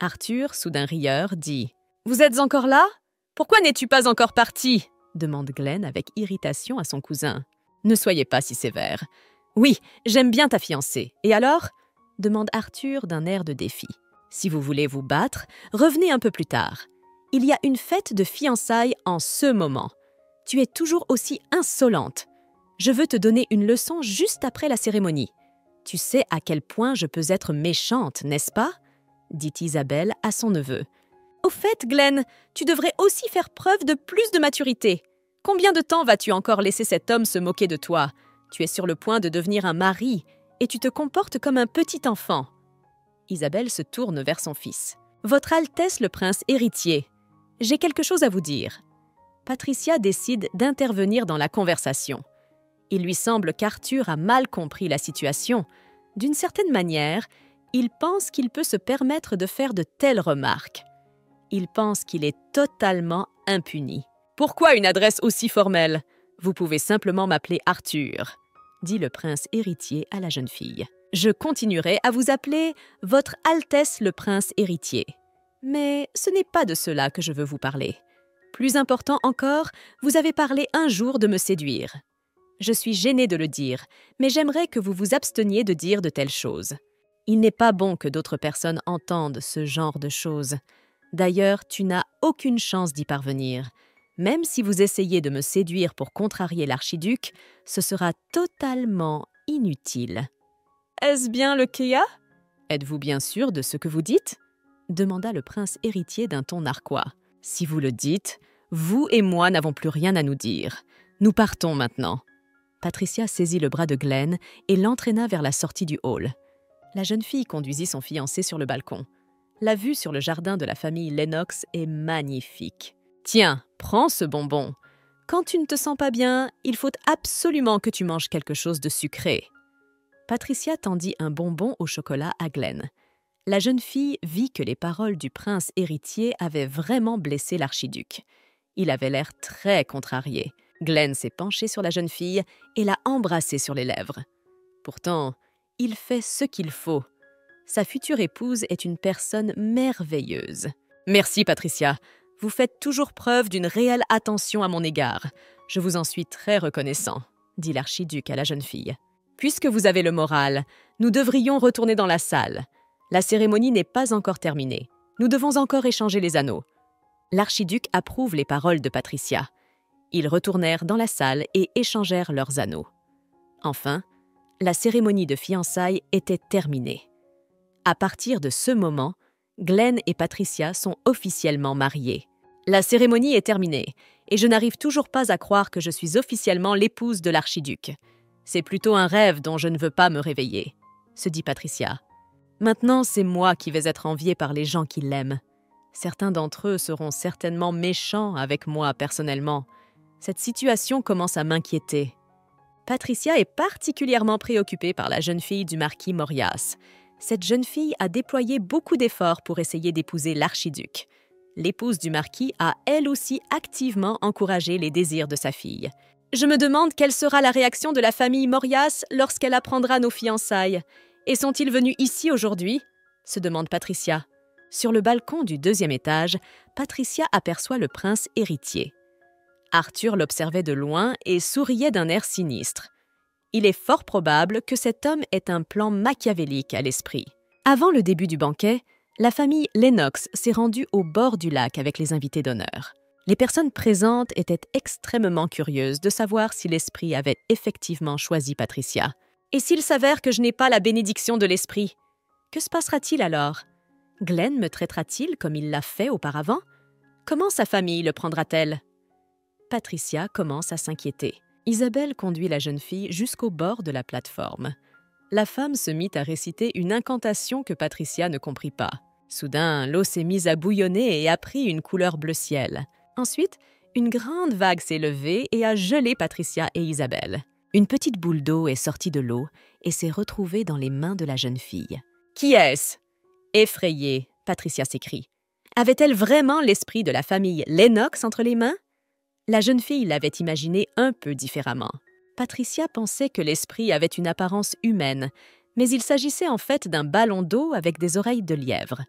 Arthur, soudain rieur, dit « Vous êtes encore là? Pourquoi n'es-tu pas encore parti ?» demande Glenn avec irritation à son cousin. « Ne soyez pas si sévère. Oui, j'aime bien ta fiancée. Et alors ?» demande Arthur d'un air de défi. « Si vous voulez vous battre, revenez un peu plus tard. Il y a une fête de fiançailles en ce moment. Tu es toujours aussi insolente. Je veux te donner une leçon juste après la cérémonie. Tu sais à quel point je peux être méchante, n'est-ce pas? » dit Isabelle à son neveu. « Au fait, Glenn, tu devrais aussi faire preuve de plus de maturité. Combien de temps vas-tu encore laisser cet homme se moquer de toi? Tu es sur le point de devenir un mari et tu te comportes comme un petit enfant. » Isabelle se tourne vers son fils. « Votre Altesse le prince héritier, j'ai quelque chose à vous dire. » Patricia décide d'intervenir dans la conversation. Il lui semble qu'Arthur a mal compris la situation. D'une certaine manière, il pense qu'il peut se permettre de faire de telles remarques. Il pense qu'il est totalement impuni. « Pourquoi une adresse aussi formelle? Vous pouvez simplement m'appeler Arthur, » dit le prince héritier à la jeune fille. « Je continuerai à vous appeler Votre Altesse le prince héritier. Mais ce n'est pas de cela que je veux vous parler. Plus important encore, vous avez parlé un jour de me séduire. Je suis gênée de le dire, mais j'aimerais que vous vous absteniez de dire de telles choses. Il n'est pas bon que d'autres personnes entendent ce genre de choses. D'ailleurs, tu n'as aucune chance d'y parvenir. Même si vous essayez de me séduire pour contrarier l'archiduc, ce sera totalement inutile. « Est-ce bien le Kea ? Êtes-vous bien sûr de ce que vous dites ?» demanda le prince héritier d'un ton narquois. « Si vous le dites, vous et moi n'avons plus rien à nous dire. Nous partons maintenant. » Patricia saisit le bras de Glenn et l'entraîna vers la sortie du hall. La jeune fille conduisit son fiancé sur le balcon. La vue sur le jardin de la famille Lennox est magnifique. « Tiens, prends ce bonbon. Quand tu ne te sens pas bien, il faut absolument que tu manges quelque chose de sucré. » Patricia tendit un bonbon au chocolat à Glenn. La jeune fille vit que les paroles du prince héritier avaient vraiment blessé l'archiduc. Il avait l'air très contrarié. Glenn s'est penché sur la jeune fille et l'a embrassée sur les lèvres. Pourtant, il fait ce qu'il faut. Sa future épouse est une personne merveilleuse. « Merci, Patricia. Vous faites toujours preuve d'une réelle attention à mon égard. Je vous en suis très reconnaissant, » dit l'archiduc à la jeune fille. « Puisque vous avez le moral, nous devrions retourner dans la salle. La cérémonie n'est pas encore terminée. Nous devons encore échanger les anneaux. » L'archiduc approuve les paroles de Patricia. Ils retournèrent dans la salle et échangèrent leurs anneaux. Enfin, la cérémonie de fiançailles était terminée. À partir de ce moment, Glenn et Patricia sont officiellement mariés. La cérémonie est terminée et je n'arrive toujours pas à croire que je suis officiellement l'épouse de l'archiduc. C'est plutôt un rêve dont je ne veux pas me réveiller, se dit Patricia. Maintenant, c'est moi qui vais être enviée par les gens qui l'aiment. Certains d'entre eux seront certainement méchants avec moi personnellement. Cette situation commence à m'inquiéter. Patricia est particulièrement préoccupée par la jeune fille du marquis Morias. Cette jeune fille a déployé beaucoup d'efforts pour essayer d'épouser l'archiduc. L'épouse du marquis a elle aussi activement encouragé les désirs de sa fille. Je me demande quelle sera la réaction de la famille Morias lorsqu'elle apprendra nos fiançailles. Et sont-ils venus ici aujourd'hui ? Se demande Patricia. Sur le balcon du 2e étage, Patricia aperçoit le prince héritier. Arthur l'observait de loin et souriait d'un air sinistre. Il est fort probable que cet homme ait un plan machiavélique à l'esprit. Avant le début du banquet, la famille Lennox s'est rendue au bord du lac avec les invités d'honneur. Les personnes présentes étaient extrêmement curieuses de savoir si l'esprit avait effectivement choisi Patricia. Et s'il s'avère que je n'ai pas la bénédiction de l'esprit, que se passera-t-il alors? Glenn me traitera-t-il comme il l'a fait auparavant? Comment sa famille le prendra-t-elle? Patricia commence à s'inquiéter. Isabelle conduit la jeune fille jusqu'au bord de la plateforme. La femme se mit à réciter une incantation que Patricia ne comprit pas. Soudain, l'eau s'est mise à bouillonner et a pris une couleur bleu ciel. Ensuite, une grande vague s'est levée et a gelé Patricia et Isabelle. Une petite boule d'eau est sortie de l'eau et s'est retrouvée dans les mains de la jeune fille. « Qui est-ce » Effrayée, Patricia s'écrie. Avait-elle vraiment l'esprit de la famille Lennox entre les mains? La jeune fille l'avait imaginé un peu différemment. Patricia pensait que l'esprit avait une apparence humaine, mais il s'agissait en fait d'un ballon d'eau avec des oreilles de lièvre.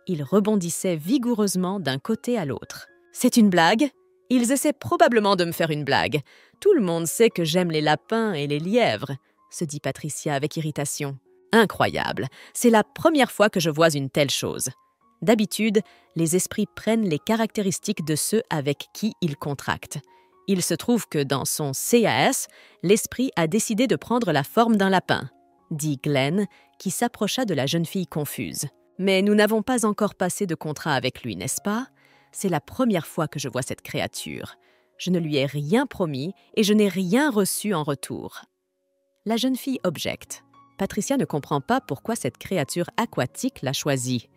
Il rebondissait vigoureusement d'un côté à l'autre. « C'est une blague ? Ils essaient probablement de me faire une blague. Tout le monde sait que j'aime les lapins et les lièvres, » se dit Patricia avec irritation. « Incroyable, c'est la première fois que je vois une telle chose. » D'habitude, les esprits prennent les caractéristiques de ceux avec qui ils contractent. Il se trouve que dans son CAS, l'esprit a décidé de prendre la forme d'un lapin, dit Glenn, qui s'approcha de la jeune fille confuse. Mais nous n'avons pas encore passé de contrat avec lui, n'est-ce pas? C'est la première fois que je vois cette créature. Je ne lui ai rien promis et je n'ai rien reçu en retour. La jeune fille objecte. Patricia ne comprend pas pourquoi cette créature aquatique l'a choisie.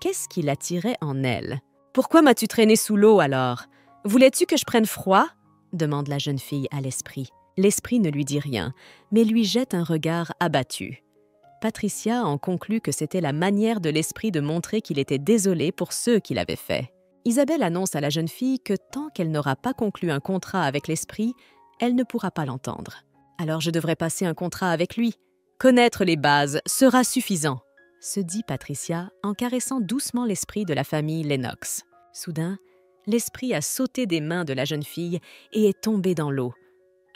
Qu'est-ce qui l'attirait en elle? « Pourquoi m'as-tu traîné sous l'eau alors? Voulais-tu que je prenne froid ?» demande la jeune fille à l'esprit. L'esprit ne lui dit rien, mais lui jette un regard abattu. Patricia en conclut que c'était la manière de l'esprit de montrer qu'il était désolé pour ceux qui l'avaient fait. Isabelle annonce à la jeune fille que tant qu'elle n'aura pas conclu un contrat avec l'esprit, elle ne pourra pas l'entendre. Alors je devrais passer un contrat avec lui. Connaître les bases sera suffisant, se dit Patricia en caressant doucement l'esprit de la famille Lennox. Soudain, l'esprit a sauté des mains de la jeune fille et est tombé dans l'eau.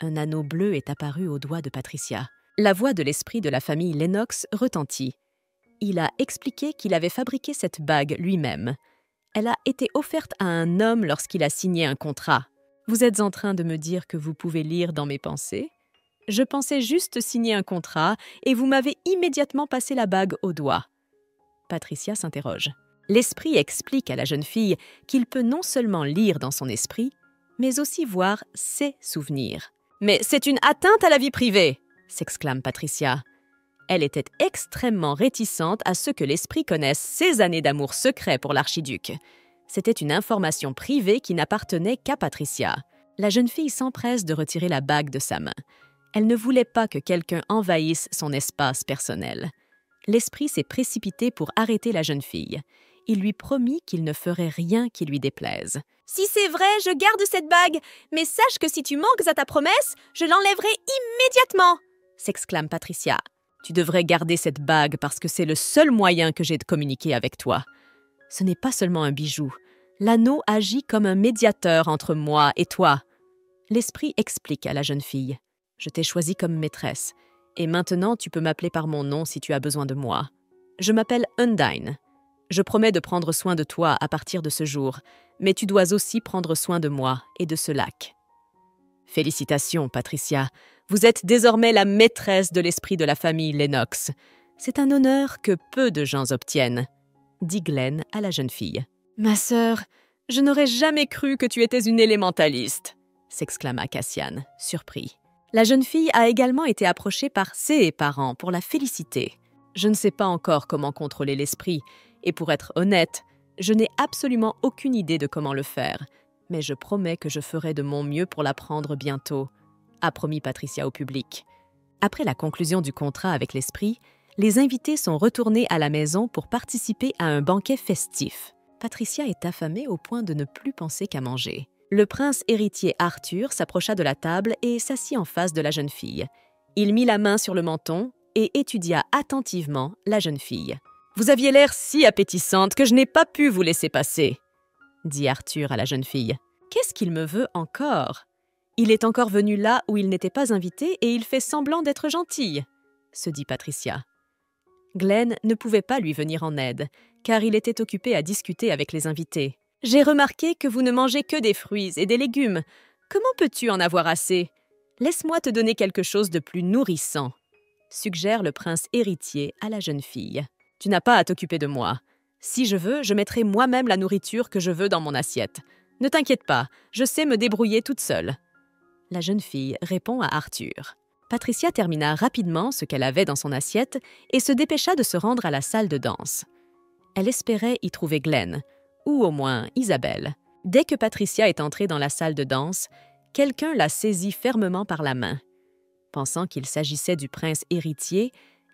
Un anneau bleu est apparu au doigt de Patricia. La voix de l'esprit de la famille Lennox retentit. Il a expliqué qu'il avait fabriqué cette bague lui-même. Elle a été offerte à un homme lorsqu'il a signé un contrat. Vous êtes en train de me dire que vous pouvez lire dans mes pensées? Je pensais juste signer un contrat et vous m'avez immédiatement passé la bague au doigt. Patricia s'interroge. L'esprit explique à la jeune fille qu'il peut non seulement lire dans son esprit, mais aussi voir ses souvenirs. « Mais c'est une atteinte à la vie privée !» s'exclame Patricia. Elle était extrêmement réticente à ce que l'esprit connaisse ses années d'amour secret pour l'archiduc. C'était une information privée qui n'appartenait qu'à Patricia. La jeune fille s'empresse de retirer la bague de sa main. Elle ne voulait pas que quelqu'un envahisse son espace personnel. L'esprit s'est précipité pour arrêter la jeune fille. Il lui promit qu'il ne ferait rien qui lui déplaise. « Si c'est vrai, je garde cette bague, mais sache que si tu manques à ta promesse, je l'enlèverai immédiatement !» s'exclame Patricia. « Tu devrais garder cette bague parce que c'est le seul moyen que j'ai de communiquer avec toi. Ce n'est pas seulement un bijou. L'anneau agit comme un médiateur entre moi et toi. » L'esprit explique à la jeune fille. « Je t'ai choisie comme maîtresse, et maintenant tu peux m'appeler par mon nom si tu as besoin de moi. Je m'appelle Undine. Je promets de prendre soin de toi à partir de ce jour, mais tu dois aussi prendre soin de moi et de ce lac. » Félicitations, Patricia. Vous êtes désormais la maîtresse de l'esprit de la famille Lennox. C'est un honneur que peu de gens obtiennent, dit Glenn à la jeune fille. « Ma sœur, je n'aurais jamais cru que tu étais une élémentaliste, » s'exclama Cassian, surpris. La jeune fille a également été approchée par ses parents pour la féliciter. Je ne sais pas encore comment contrôler l'esprit, et pour être honnête, je n'ai absolument aucune idée de comment le faire, mais je promets que je ferai de mon mieux pour l'apprendre bientôt, a promis Patricia au public. Après la conclusion du contrat avec l'esprit, les invités sont retournés à la maison pour participer à un banquet festif. Patricia est affamée au point de ne plus penser qu'à manger. Le prince héritier Arthur s'approcha de la table et s'assit en face de la jeune fille. Il mit la main sur le menton et étudia attentivement la jeune fille. « Vous aviez l'air si appétissante que je n'ai pas pu vous laisser passer, » dit Arthur à la jeune fille. « Qu'est-ce qu'il me veut encore? Il est encore venu là où il n'était pas invité et il fait semblant d'être gentil, » se dit Patricia. Glenn ne pouvait pas lui venir en aide, car il était occupé à discuter avec les invités. « J'ai remarqué que vous ne mangez que des fruits et des légumes. Comment peux-tu en avoir assez? Laisse-moi te donner quelque chose de plus nourrissant, » suggère le prince héritier à la jeune fille. « Tu n'as pas à t'occuper de moi. Si je veux, je mettrai moi-même la nourriture que je veux dans mon assiette. Ne t'inquiète pas, je sais me débrouiller toute seule. » La jeune fille répond à Arthur. Patricia termina rapidement ce qu'elle avait dans son assiette et se dépêcha de se rendre à la salle de danse. Elle espérait y trouver Glenn, ou au moins Isabelle. Dès que Patricia est entrée dans la salle de danse, quelqu'un la saisit fermement par la main. Pensant qu'il s'agissait du prince héritier,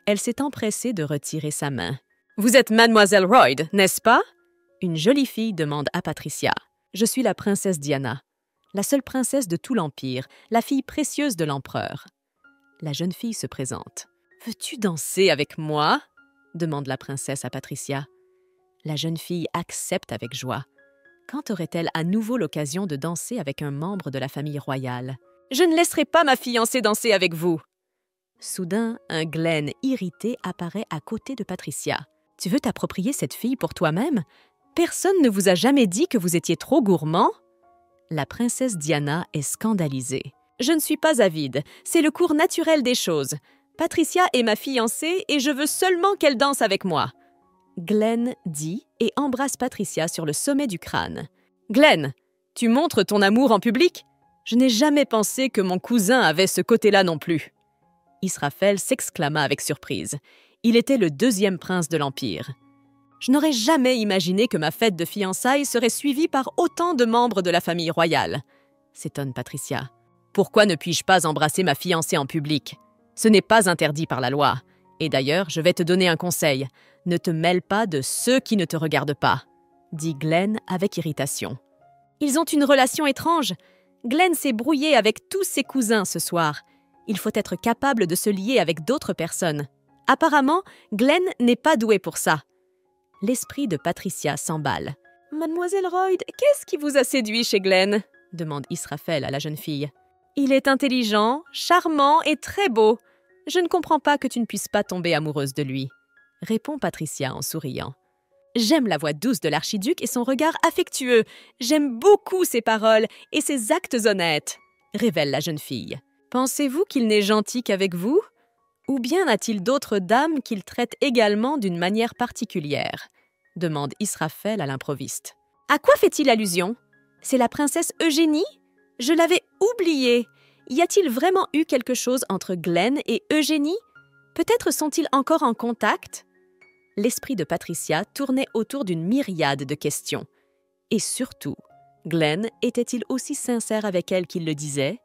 elle s'est empressée de retirer sa main. « Vous êtes Mademoiselle Royd, n'est-ce pas ?» Une jolie fille demande à Patricia. « Je suis la princesse Diana, la seule princesse de tout l'Empire, la fille précieuse de l'empereur. » La jeune fille se présente. « Veux-tu danser avec moi ?» demande la princesse à Patricia. La jeune fille accepte avec joie. Quand aurait-elle à nouveau l'occasion de danser avec un membre de la famille royale? « Je ne laisserai pas ma fiancée danser avec vous !» Soudain, un Glenn irrité apparaît à côté de Patricia. « Tu veux t'approprier cette fille pour toi-même? Personne ne vous a jamais dit que vous étiez trop gourmand? » La princesse Diana est scandalisée. « Je ne suis pas avide, c'est le cours naturel des choses. Patricia est ma fiancée et je veux seulement qu'elle danse avec moi. » Glenn dit et embrasse Patricia sur le sommet du crâne. « Glenn, tu montres ton amour en public? Je n'ai jamais pensé que mon cousin avait ce côté-là non plus. » Israfel s'exclama avec surprise. Il était le deuxième prince de l'Empire. « Je n'aurais jamais imaginé que ma fête de fiançailles serait suivie par autant de membres de la famille royale, » s'étonne Patricia. « Pourquoi ne puis-je pas embrasser ma fiancée en public? Ce n'est pas interdit par la loi. Et d'ailleurs, je vais te donner un conseil. Ne te mêle pas de ceux qui ne te regardent pas, » dit Glenn avec irritation. « Ils ont une relation étrange. Glenn s'est brouillé avec tous ses cousins ce soir. Il faut être capable de se lier avec d'autres personnes. Apparemment, Glenn n'est pas doué pour ça. » L'esprit de Patricia s'emballe. « Mademoiselle Royd, qu'est-ce qui vous a séduit chez Glenn ?» demande Israfel à la jeune fille. « Il est intelligent, charmant et très beau. Je ne comprends pas que tu ne puisses pas tomber amoureuse de lui, répond Patricia en souriant. J'aime la voix douce de l'archiduc et son regard affectueux. J'aime beaucoup ses paroles et ses actes honnêtes, révèle la jeune fille. Pensez-vous qu'il n'est gentil qu'avec vous? Ou bien a-t-il d'autres dames qu'il traite également d'une manière particulière? Demande Israfel à l'improviste. À quoi fait-il allusion? C'est la princesse Eugénie? Je l'avais oubliée. Y a-t-il vraiment eu quelque chose entre Glenn et Eugénie? Peut-être sont-ils encore en contact? L'esprit de Patricia tournait autour d'une myriade de questions. Et surtout, Glenn était-il aussi sincère avec elle qu'il le disait?